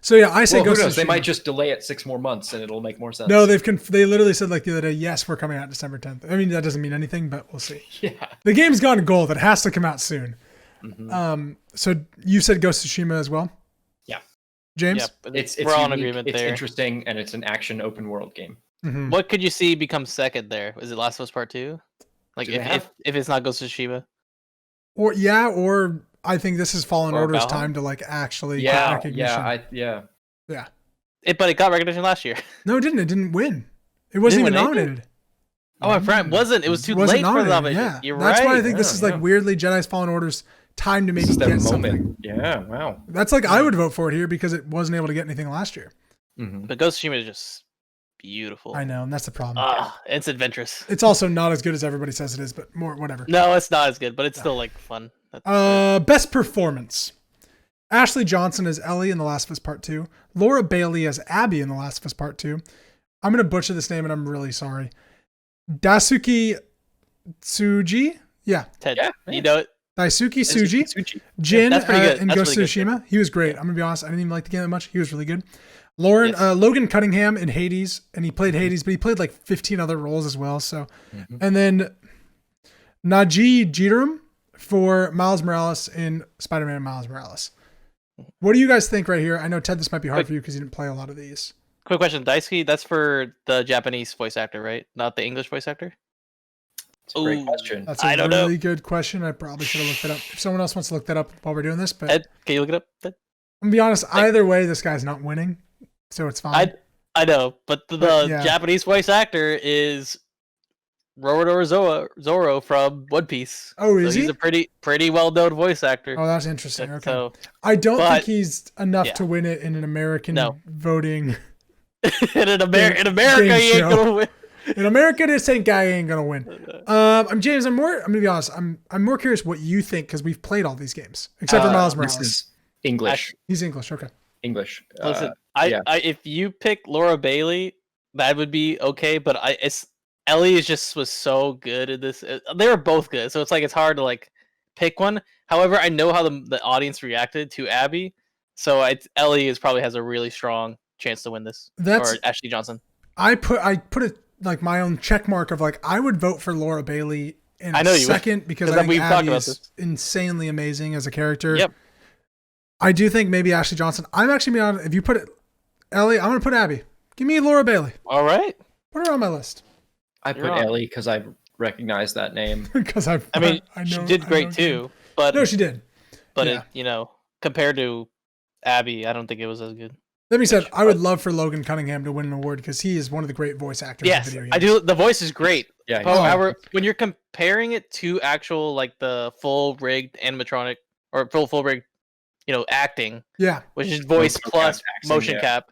So yeah, I say Ghost of Tsushima. They might just delay it 6 more months and it'll make more sense. No, they literally said like the other day, yes, we're coming out December 10th. I mean, that doesn't mean anything, but we'll see. Yeah. The game's gone gold. It has to come out soon. Mm-hmm. So you said Ghost of Tsushima as well? Yeah. James? Yeah, it's we're all in unique, agreement it's there. Interesting, and it's an action open world game. Mm-hmm. What could you see become second there? Is it Last of Us Part 2? Like if it's not Ghost of Tsushima? Or I think this is Fallen Order's time to like actually get recognition. Yeah. But it got recognition last year. No, it didn't. It didn't win. It wasn't even nominated. Oh, I'm right. It was too late for the nomination. Yeah. You're That's right. why I think this is like weirdly Jedi's Fallen Order's time to maybe get something. Yeah, wow. That's like I would vote for it here because it wasn't able to get anything last year. Mm-hmm. But Ghost of Tsushima is just beautiful. I know, and that's the problem. It's adventurous. It's also not as good as everybody says it is, but more whatever. No, it's not as good, but it's still like fun. Best performance. Ashley Johnson as Ellie in The Last of Us Part 2. Laura Bailey as Abby in The Last of Us Part 2. I'm going to butcher this name and I'm really sorry. Daisuke Tsuji? Yeah. Ted, you know it. Daisuke Tsuji. Jin in Ghost of Tsushima. He was great. I'm going to be honest. I didn't even like the game that much. He was really good. Logan Cunningham in Hades. And he played Hades, but he played like 15 other roles as well. So, And then Najee Jeeram for Miles Morales in Spider-Man Miles Morales. What do you guys think right here? I know, Ted, this might be hard for you because you didn't play a lot of these. Quick question. Daisuke, that's for the Japanese voice actor, right? Not the English voice actor? That's a great question. That's a really good question. I probably should have looked it up. If someone else wants to look that up while we're doing this. But Ed, can you look it up, Ed? I'm going to be honest, either way, this guy's not winning. So it's fine. I know, but the Japanese voice actor is Roronoa Zoro from One Piece. Oh, is he? He's a pretty well-known voice actor. Oh, that's interesting. Okay. So, I don't think he's enough to win it in an American voting. in America, he ain't gonna win. In America, this guy ain't gonna win. I'm James. I'm gonna be honest. I'm more curious what you think because we've played all these games except for Miles Morales. This is English. He's English. Okay. English. Listen, if you pick Laura Bailey, that would be okay. But Ellie was so good at this. They were both good, so it's hard to pick one. However, I know how the audience reacted to Abby, so Ellie probably has a really strong chance to win this. Or Ashley Johnson. I put it like my own check mark of I would vote for Laura Bailey in a second because I think Abby is insanely amazing as a character. Yep. I do think maybe Ashley Johnson. I'm actually being honest. If you put it, Ellie, I'm gonna put Abby. Give me Laura Bailey. All right. Put her on my list. I put Ellie because I recognize that name. Because I know she did great too. But no, she did. But compared to Abby, I don't think it was as good. That being said, I would love for Logan Cunningham to win an award because he is one of the great voice actors in video games. I do. The voice is great. Yeah. However, when you're comparing it to actual the full rigged animatronic or full rigged, acting. Yeah. Which is voice plus motion cap.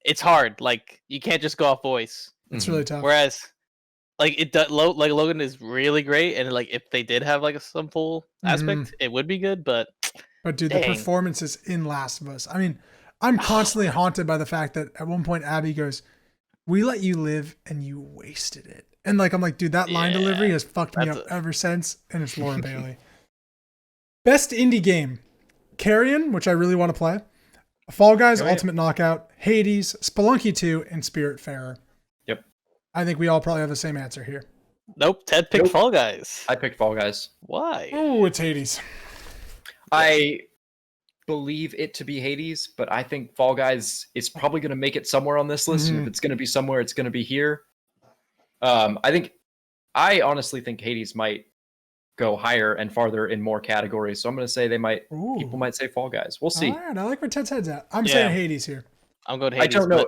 It's hard. You can't just go off voice. It's really tough. Whereas, Logan is really great, and if they did have some full aspect, it would be good. But dude, the performances in Last of Us. I mean, I'm constantly haunted by the fact that at one point Abby goes, "We let you live, and you wasted it." And I'm like, dude, that line delivery has fucked me up ever since. And it's Laura Bailey. Best indie game: Carrion, which I really want to play. Fall Guys Ultimate Knockout, Hades, Spelunky 2, and Spiritfarer. Yep. I think we all probably have the same answer here. Nope. Ted picked Fall Guys. I picked Fall Guys. Why? Oh, it's Hades. I believe it to be Hades, but I think Fall Guys is probably going to make it somewhere on this list. And if it's going to be somewhere, it's going to be here. I honestly think Hades might go higher and farther in more categories. So I'm going to say people might say Fall Guys. We'll see. All right, I like where Ted's head's at. I'm saying Hades here. I'm going Hades. I don't know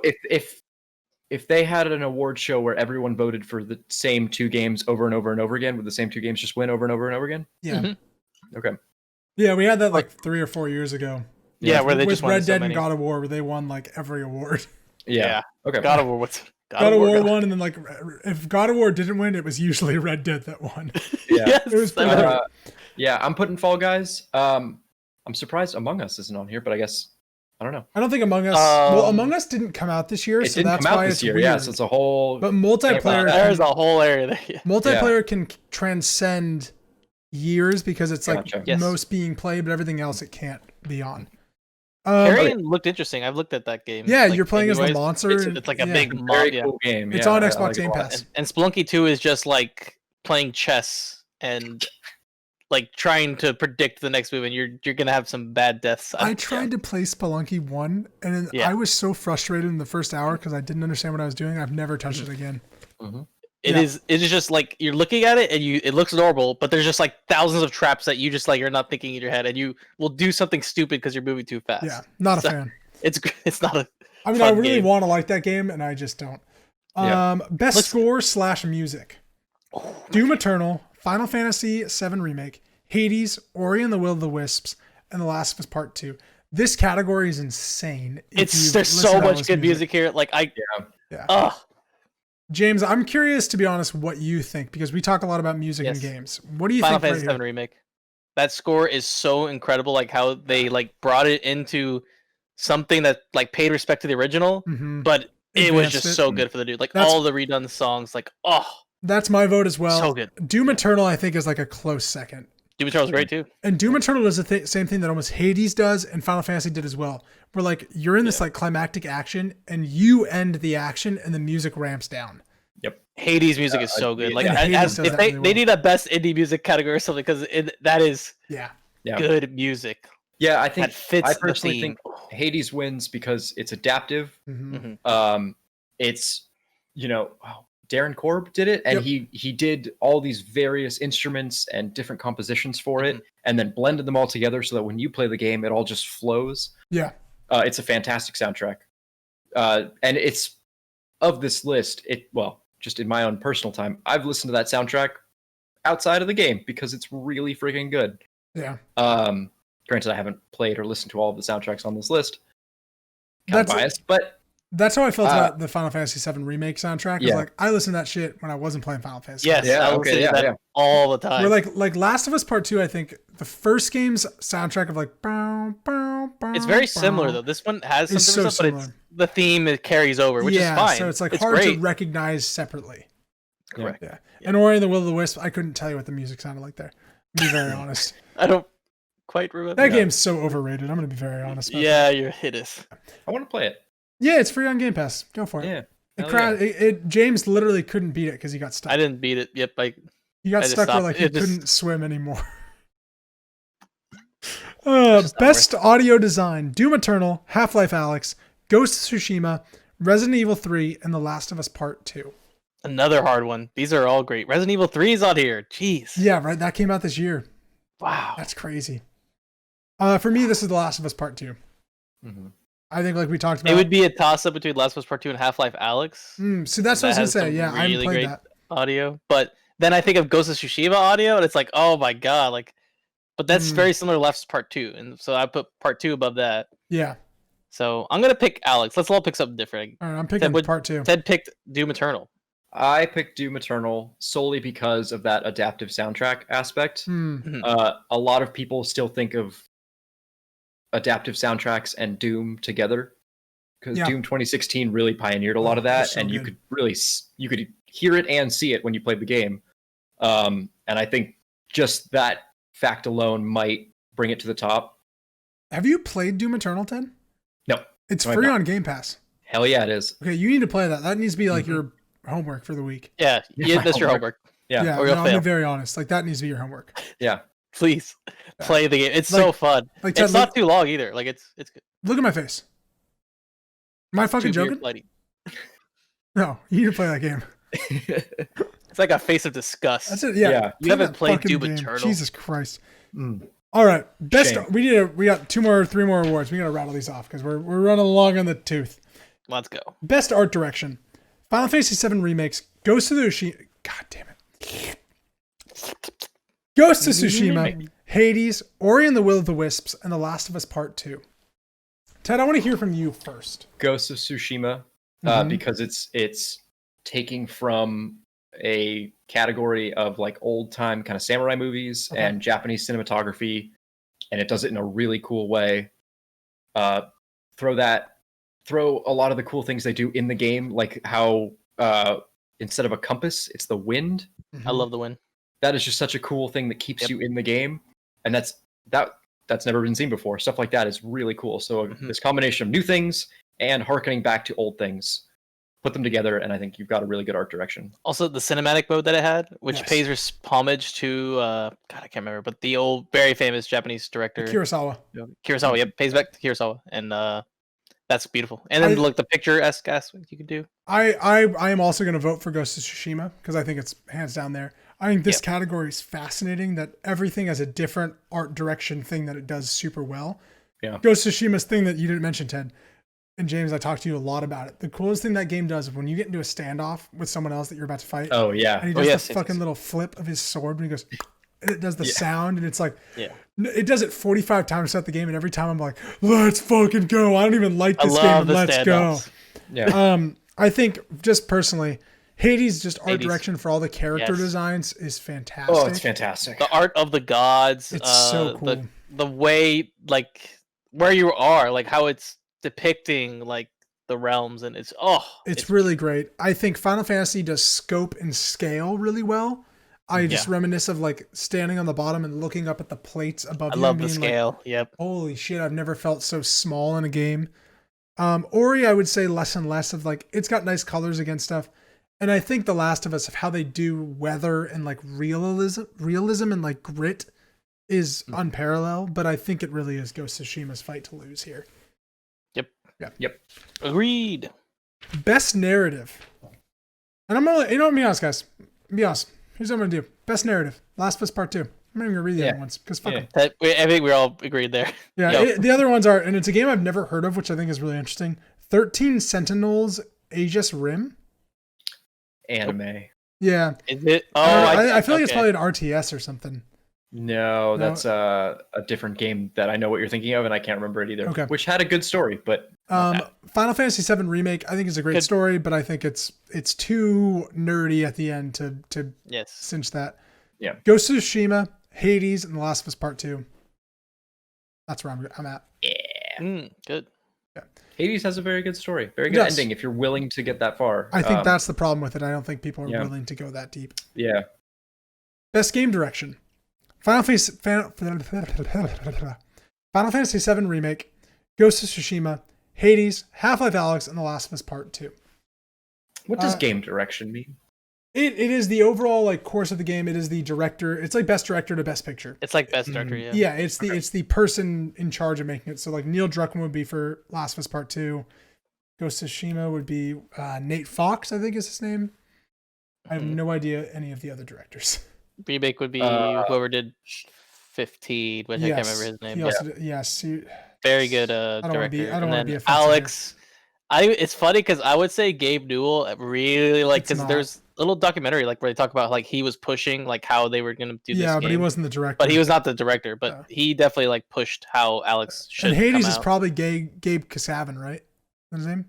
if they had an award show where everyone voted for the same two games over and over and over again, would the same two games just win over and over and over again? Yeah. Mm-hmm. Okay. Yeah, we had that 3 or 4 years ago. Yeah, where they with just won Red Dead and God of War, where they won every award. Yeah. Okay. God of War. God of War won, and then if God of War didn't win, it was usually Red Dead that won. Yeah. It was Yeah, I'm putting Fall Guys. I'm surprised Among Us isn't on here, but I guess I don't know. I don't think Among Us. Well, Among Us didn't come out this year, It so didn't that's come out why this it's year. weird. Yeah, so it's a whole. But multiplayer, There's a whole area there. Yeah. multiplayer can transcend years because it's like Gotcha. most being played, but everything else it can't be on. Carrion looked interesting. I've looked at that game. Yeah, like, you're playing as the monster. It's like a big mob. Very cool game. It's Yeah, on I Xbox like it a Game lot. Pass. And Spelunky 2 is just like playing chess and like trying to predict the next move, and you're gonna have some bad deaths. I tried to play Spelunky 1, and I was so frustrated in the first hour because I didn't understand what I was doing. I've never touched it again. Mm-hmm. It is just like you're looking at it and it looks normal, but there's just like thousands of traps that you just like you're not thinking in your head, and you will do something stupid because you're moving too fast. Yeah, not a fan. It's not a. I mean, I really want to like that game, and I just don't. Best score / music: Doom Eternal, Final Fantasy VII Remake, Hades, Ori and the Will of the Wisps, and The Last of Us Part 2. This category is insane. There's so much good music here. Like James, I'm curious, to be honest, what you think, because we talk a lot about music in games. What do you think? Final Fantasy VII Remake. That score is so incredible. Like how they like brought it into something that like paid respect to the original, but it was just so good for the dude. Like all the redone songs, like that's my vote as well. So good. Doom Eternal, I think, is like a close second. Doom Eternal's great too. And Doom Eternal does the same thing that almost Hades does and Final Fantasy did as well. Where like you're in this like climactic action and you end the action and the music ramps down. Yep. Hades music is so good. Like if they need a best indie music category or something, because that is good music. Yeah, I think that fits I personally the theme. think Hades wins because it's adaptive. It's Darren Korb did it, and he did all these various instruments and different compositions for it, and then blended them all together so that when you play the game, it all just flows. Yeah, it's a fantastic soundtrack, and it's of this list. Just in my own personal time, I've listened to that soundtrack outside of the game because it's really freaking good. Yeah. Granted, I haven't played or listened to all of the soundtracks on this list. Kind of biased, but that's how I felt about the Final Fantasy VII Remake soundtrack. Yeah. Like I listened to that shit when I wasn't playing Final Fantasy. Yes, I listen to that all the time. Where like Last of Us Part 2, I think the first game's soundtrack of like bow, bow, bow, it's very similar though. This one has some different stuff, but the theme it carries over, which is fine. So it's like hard to recognize separately. Correct. Yeah. And Ori and the Will of the Wisp, I couldn't tell you what the music sounded like there. To be very honest. I don't quite remember. That game's so overrated. I'm going to be very honest about that. It is. I want to play it. Yeah, it's free on Game Pass. Go for it. Yeah. James literally couldn't beat it because he got stuck. I didn't beat it. Yep. You got stuck where like he couldn't swim anymore. Best audio design: Doom Eternal, Half-Life Alyx, Ghost of Tsushima, Resident Evil 3, and The Last of Us Part 2. Another hard one. These are all great. Resident Evil 3 is on here. Jeez. Yeah, right. That came out this year. Wow. That's crazy. For me, this is The Last of Us Part 2. I think, like we talked about, it would be a toss-up between Last of Us Part 2 and Half-Life Alyx. So that's what I was going to say. Yeah, I haven't played that. Audio. But then I think of Ghost of Tsushima audio, and it's like, oh my god. But that's very similar to Last of Us Part 2. And so I put Part 2 above that. Yeah. So I'm going to pick Alyx. Let's all pick something different. All right, I'm picking Part 2. Ted picked Doom Eternal. I picked Doom Eternal solely because of that adaptive soundtrack aspect. A lot of people still think of adaptive soundtracks and Doom together because Doom 2016 really pioneered a lot of that, and you could hear it and see it when you played the game. And I think just that fact alone might bring it to the top. Have you played Doom Eternal, Ted? No. It's free on Game Pass. Hell yeah, it is. Okay, you need to play that. That needs to be like your homework for the week. Yeah, that's your homework. Yeah, or you'll fail. I'm very honest. Like that needs to be your homework. Yeah, please play the game. It's so fun. Like, it's not too long either. Like it's good. Look at my face. Am I fucking joking? No, you need to play that game. It's like a face of disgust. That's it. Yeah. You haven't played Doom Eternal. Jesus Christ. All right, best. Shame. We got 3 more awards. We gotta rattle these off because we're running along on the tooth. Let's go. Best art direction: Final Fantasy VII remakes, Ghost of Tsushima. God damn it. Ghost of Tsushima, Hades, Ori and the Will of the Wisps, and The Last of Us Part 2. Ted, I want to hear from you first. Ghost of Tsushima, because it's taking from a category of like old time kind of samurai movies and Japanese cinematography, and it does it in a really cool way. Throw a lot of the cool things they do in the game, like how instead of a compass, it's the wind. I love the wind. That is just such a cool thing that keeps you in the game, and that's never been seen before. Stuff like that is really cool. So this combination of new things and harkening back to old things, put them together, and I think you've got a really good art direction. Also, the cinematic mode that it had, which pays homage to God, I can't remember, but the old, very famous Japanese director Kurosawa. Kurosawa, yep, pays back to Kurosawa, and that's beautiful. And then look, the picture-esque aspect you can do. I am also going to vote for Ghost of Tsushima because I think it's hands down there. I think this category is fascinating. That everything has a different art direction thing that it does super well. Yeah, Ghost of Tsushima's thing that you didn't mention, Ted. And James, I talked to you a lot about it. The coolest thing that game does is when you get into a standoff with someone else that you're about to fight. Oh, yeah. And he does the fucking little flip of his sword when he goes, and it does the sound, and it's like, it does it 45 times throughout the game, and every time I'm like, let's fucking go. I don't even like this game. Let's go. Yeah. I think just personally, Hades, just art direction for all the character designs is fantastic. Oh, it's fantastic. The art of the gods. It's so cool. The way, like, where you are, like how it's depicting like the realms, and it's really great. I think Final Fantasy does scope and scale really well. I just reminisce of like standing on the bottom and looking up at the plates above you. I love the scale. Like, holy shit, I've never felt so small in a game. Ori, I would say less and less of like, it's got nice colors against stuff. And I think The Last of Us, of how they do weather and like realism and like grit is unparalleled, but I think it really is Ghost of Tsushima's fight to lose here. Yep. Agreed. Best narrative. And I'm gonna, be honest, guys. Be honest. Here's what I'm gonna do. Best narrative. Last of Us Part 2. I'm not even gonna read the other ones because fuck them. I think we all agreed there. Yeah. The other ones are, and it's a game I've never heard of, which I think is really interesting. 13 Sentinels, Aegis Rim. Anime. Yeah. Is it? Oh, I feel like it's probably an RTS or something. No, that's a different game that I know what you're thinking of, and I can't remember it either. Okay. Which had a good story, but Final Fantasy VII Remake, I think is a great story, but I think it's too nerdy at the end to cinch that. Yeah. Ghost of Tsushima, Hades, and The Last of Us Part 2. That's where I'm at. Yeah. Good. Yeah. Hades has a very good story, very good ending. If you're willing to get that far, I think that's the problem with it. I don't think people are willing to go that deep. Yeah. Best game direction. Final Fantasy VII Remake, Ghost of Tsushima, Hades, Half-Life Alyx, and The Last of Us Part 2. What does game direction mean? It is the overall like course of the game. It is the director. It's like best director to best picture. It's like best director, yeah. Yeah, it's the person in charge of making it. So like Neil Druckmann would be for Last of Us Part 2. Ghost of Tsushima would be Nate Fox, I think is his name. I have no idea any of the other directors. Remake would be whoever did 15, which I can't remember his name. Very good director. I don't want to be offensive. Alex, it's funny because I would say Gabe Newell really like, because there's a little documentary like where they talk about like he was pushing like how they were going to do this game. But he wasn't the director. But he was not the director, but he definitely like pushed how Alex should. And Hades is probably Gabe Kasavin, right? What's his name?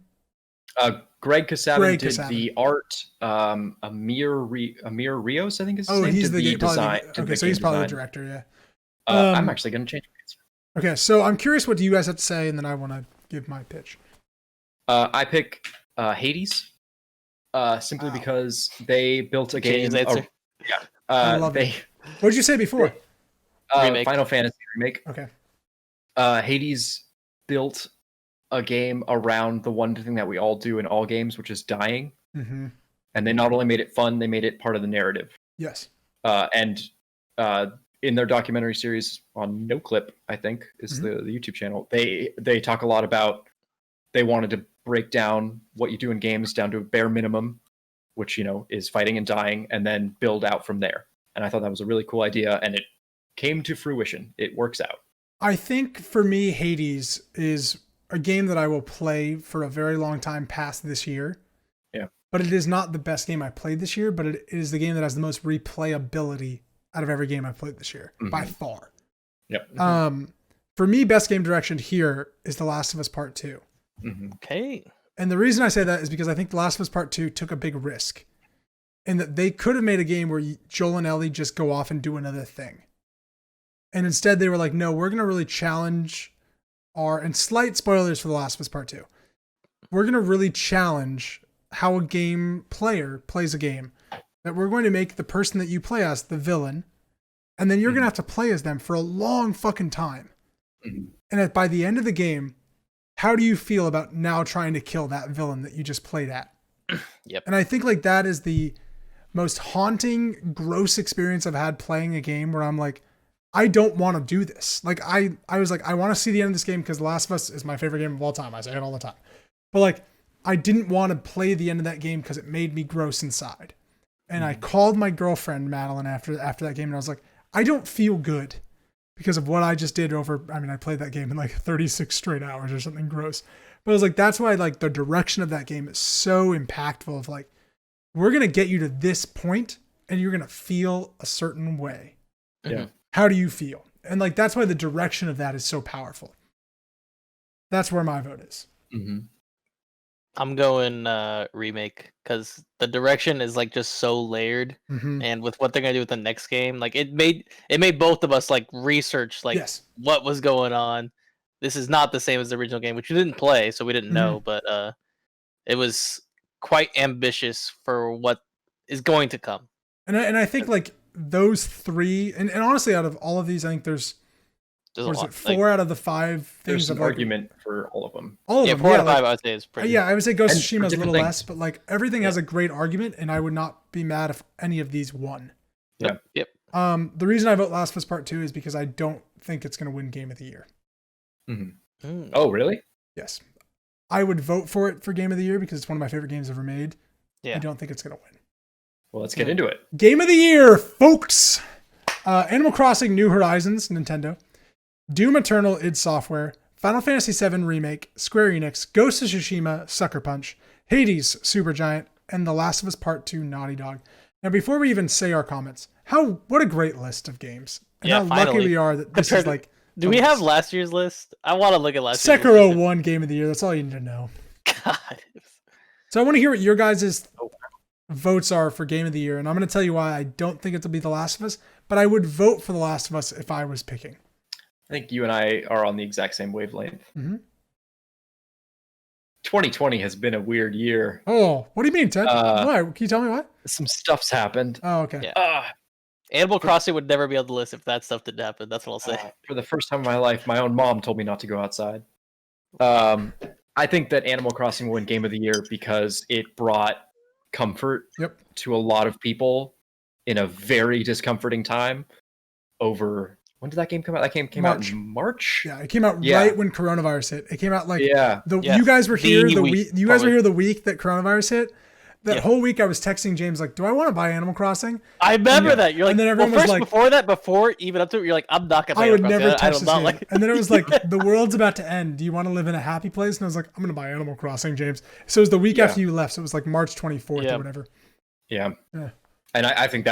Greg Kasavin did the art. Amir Rios, I think is his name. He's the design. Okay, so he's probably the director, yeah. I'm actually going to change my answer. Okay, so I'm curious what do you guys have to say, and then I want to give my pitch. I pick Hades, simply because they built a game. I love it. What did you say before? Final Fantasy Remake. Okay. Hades built a game around the one thing that we all do in all games, which is dying. Mm-hmm. And they not only made it fun, they made it part of the narrative. Yes. And in their documentary series on NoClip, I think is the YouTube channel, they talk a lot about they wanted to break down what you do in games down to a bare minimum, which is fighting and dying, and then build out from there. And I thought that was a really cool idea, and it came to fruition. It works out. I think for me, Hades is a game that I will play for a very long time past this year. Yeah. But it is not the best game I played this year, but it is the game that has the most replayability out of every game I've played this year, by far. Yep. For me, best game direction here is The Last of Us Part 2. Okay. And the reason I say that is because I think The Last of Us Part 2 took a big risk. and that they could have made a game where Joel and Ellie just go off and do another thing. And instead they were like, no, we're going to really challenge and slight spoilers for The Last of Us Part 2. We're going to really challenge how a game player plays a game. That we're going to make the person that you play as the villain, and then you're going to have to play as them for a long fucking time. And by the end of the game, how do you feel about now trying to kill that villain that you just played at? Yep. And I think like that is the most haunting, gross experience I've had playing a game where I'm like, I don't want to do this. Like I was like, I want to see the end of this game because The Last of Us is my favorite game of all time. I say it all the time. But like, I didn't want to play the end of that game because it made me gross inside. And I called my girlfriend, Madeline, after that game, and I was like, I don't feel good because of what I just did I played that game in like 36 straight hours or something gross. But I was like, that's why like the direction of that game is so impactful of like, we're going to get you to this point and you're going to feel a certain way. Yeah. How do you feel? And like, that's why the direction of that is so powerful. That's where my vote is. Mm-hmm. I'm going remake because the direction is like just so layered, and with what they're gonna do with the next game, like it made both of us like research like what was going on. This is not the same as the original game, which we didn't play, so we didn't know, but it was quite ambitious for what is going to come. And I think like those three, and honestly, out of all of these, I think there's four out of the 5 things. There's an argument for all of them. All of them. 4 out of 5, I would say is pretty. Yeah, I would say Ghost of Tsushima is a little less, but like everything has a great argument, and I would not be mad if any of these won. Yeah. Yep. The reason I vote Last of Us Part 2 is because I don't think it's going to win Game of the Year. Oh, really? Yes. I would vote for it for Game of the Year because it's one of my favorite games ever made. Yeah. I don't think it's going to win. Well, let's get into it. Game of the Year, folks. Animal Crossing New Horizons, Nintendo. Doom Eternal, id Software. Final Fantasy VII Remake, Square Enix. Ghost of Tsushima, Sucker Punch. Hades, Supergiant. And The Last of Us Part 2, Naughty Dog. Now, before we even say our comments, what a great list of games. And how lucky we are that this is like... Do we have last year's list? I want to look at last year's list. Sekiro won Game of the Year. That's all you need to know. God. So I want to hear what your guys' votes are for Game of the Year. And I'm going to tell you why I don't think it'll be The Last of Us. But I would vote for The Last of Us if I was picking. I think you and I are on the exact same wavelength. 2020 has been a weird year. Oh, what do you mean, Ted? Why? Can you tell me why? Some stuff's happened. Oh, okay. Yeah. Animal Crossing would never be on the list if that stuff didn't happen. That's what I'll say. For the first time in my life, my own mom told me not to go outside. I think that Animal Crossing will win Game of the Year because it brought comfort to a lot of people in a very discomforting time over... When did that game come out? That game came out in March. Yeah, it came out right when coronavirus hit. It came out like you guys were here the week that coronavirus hit. That whole week I was texting James like, "Do I want to buy Animal Crossing?" I remember that. You're like, and then everyone was like, before even up to it, you're like, "I'm not gonna buy Animal Crossing." I would never touch this game. Like... And then it was like, "The world's about to end. Do you want to live in a happy place?" And I was like, "I'm gonna buy Animal Crossing, James." So it was the week after you left. So it was like March 24th or whatever. Yeah. And I think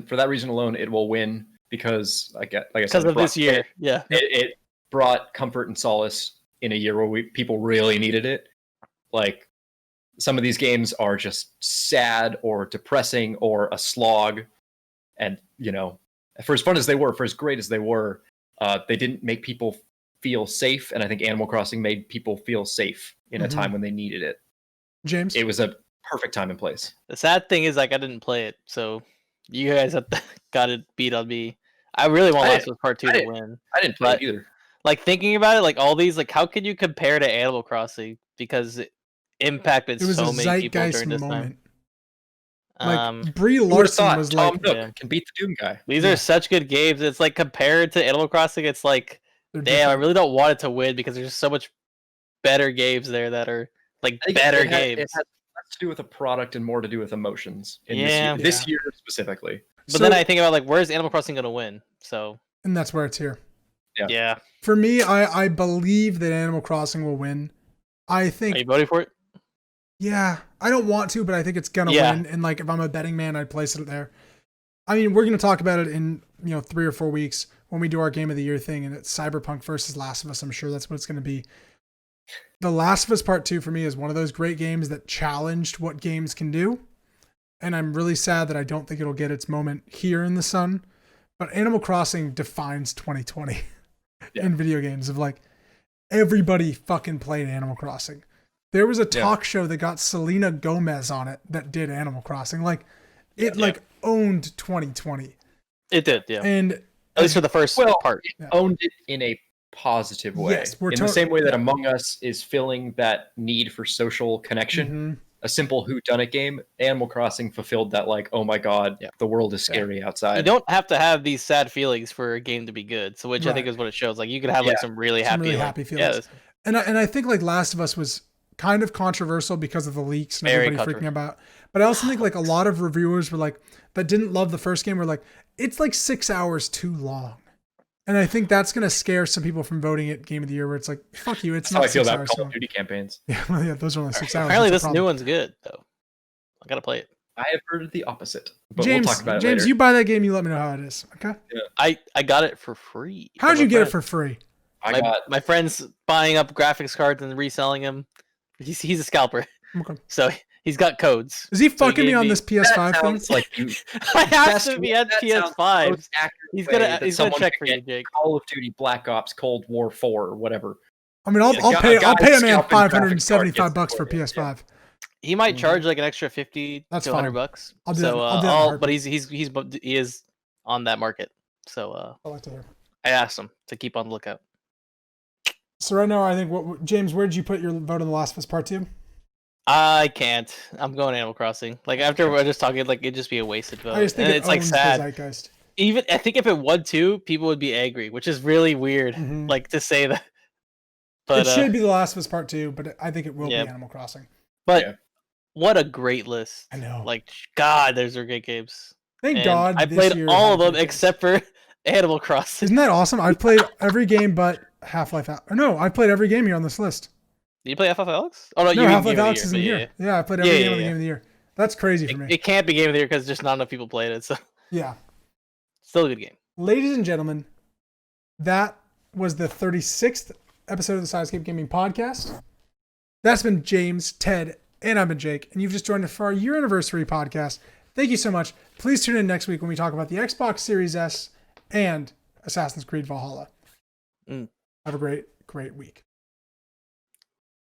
for that reason alone, it will win. Because, like I said, because of this year, it brought comfort and solace in a year where people really needed it. Like, some of these games are just sad or depressing or a slog, and for as fun as they were, for as great as they were, they didn't make people feel safe. And I think Animal Crossing made people feel safe in a time when they needed it. James, it was a perfect time and place. The sad thing is, like, I didn't play it, so. You guys have got it beat on me. I really want Last of Us Part 2 to win. I didn't play it either. Like, thinking about it, like, all these, like, how could you compare to Animal Crossing? Because it impacted so many people during this moment. Time. Like, Brie Larson was Tom Nook can beat the Doom guy. These are such good games. It's like, compared to Animal Crossing, it's like, damn, I really don't want it to win because there's just so much better games there that are, like, better games. It has less to do with a product and more to do with emotions. This year specifically. But then I think about, like, where's Animal Crossing going to win? So, and that's where it's here. Yeah. For me, I believe that Animal Crossing will win. I think. Are you voting for it? Yeah, I don't want to, but I think it's gonna win. And like, if I'm a betting man, I'd place it there. I mean, we're gonna talk about it in 3 or 4 weeks when we do our Game of the Year thing, and it's Cyberpunk versus Last of Us. I'm sure that's what it's gonna be. The Last of Us Part 2 for me is one of those great games that challenged what games can do. and I'm really sad that I don't think it'll get its moment here in the sun. But Animal Crossing defines 2020 in video games. Of like, everybody fucking played Animal Crossing. There was a talk show that got Selena Gomez on it that did Animal Crossing. Like, it owned 2020. It did, yeah. And at least for the first part. It owned it in a positive way. Yes, in the same way that Among Us is filling that need for social connection. A simple whodunit game, Animal Crossing fulfilled that, like, oh my god, the world is scary outside. You don't have to have these sad feelings for a game to be good. So which I think is what it shows. Like, you could have like some really happy feelings. And I think like Last of Us was kind of controversial because of the leaks and everybody freaking about. But I also think like a lot of reviewers were like, that didn't love the first game, were like, it's like 6 hours too long. And I think that's going to scare some people from voting it Game of the Year, where it's like, fuck you, it's not 6 hours. That's how I feel about Call of Duty campaigns. Yeah, well, yeah, those are only 6 hours. Apparently this new one's good, though. I got to play it. I have heard the opposite, but James, we'll talk about it James, later. you buy that game, you let me know how it is, okay? Yeah. I got it for free. How'd you get it for free? My friend's buying up graphics cards and reselling them. He's a scalper. Okay. So he's got codes. Is he fucking me on this PS5 thing? Like you, I have to be at PS5. He's gonna check for you, Jake. Call of Duty, Black Ops, Cold War 4, or whatever. I mean, I'll pay a man $575 for PS5. He might charge like an extra $50 to $100. I'll do that. But he is on that market. So I like to hear. I asked him to keep on the lookout. So right now, I think James, where did you put your vote on The Last of Us Part 2? I can't. I'm going Animal Crossing. Like after we're just talking, like it'd just be a wasted vote. I just think it's like sad. Even I think if it won 2, people would be angry, which is really weird. Like to say that. But it should be The Last of Us Part 2, but I think it will be Animal Crossing. But what a great list! I know. Like God, those are great games. Thank God. I played all of them except for Animal Crossing. Isn't that awesome? I've played every game but Half-Life. No, I've played every game here on this list. Did you play Half-Life Alyx? Oh no, Half-Life Alyx isn't here. Yeah, I played every game of the Game of the Year. That's crazy for me. It can't be Game of the Year because just not enough people played it. So yeah, still a good game. Ladies and gentlemen, that was the 36th episode of the Sidescape Gaming Podcast. That's been James, Ted, and I've been Jake, and you've just joined us for our year anniversary podcast. Thank you so much. Please tune in next week when we talk about the Xbox Series S and Assassin's Creed Valhalla. Have a great week.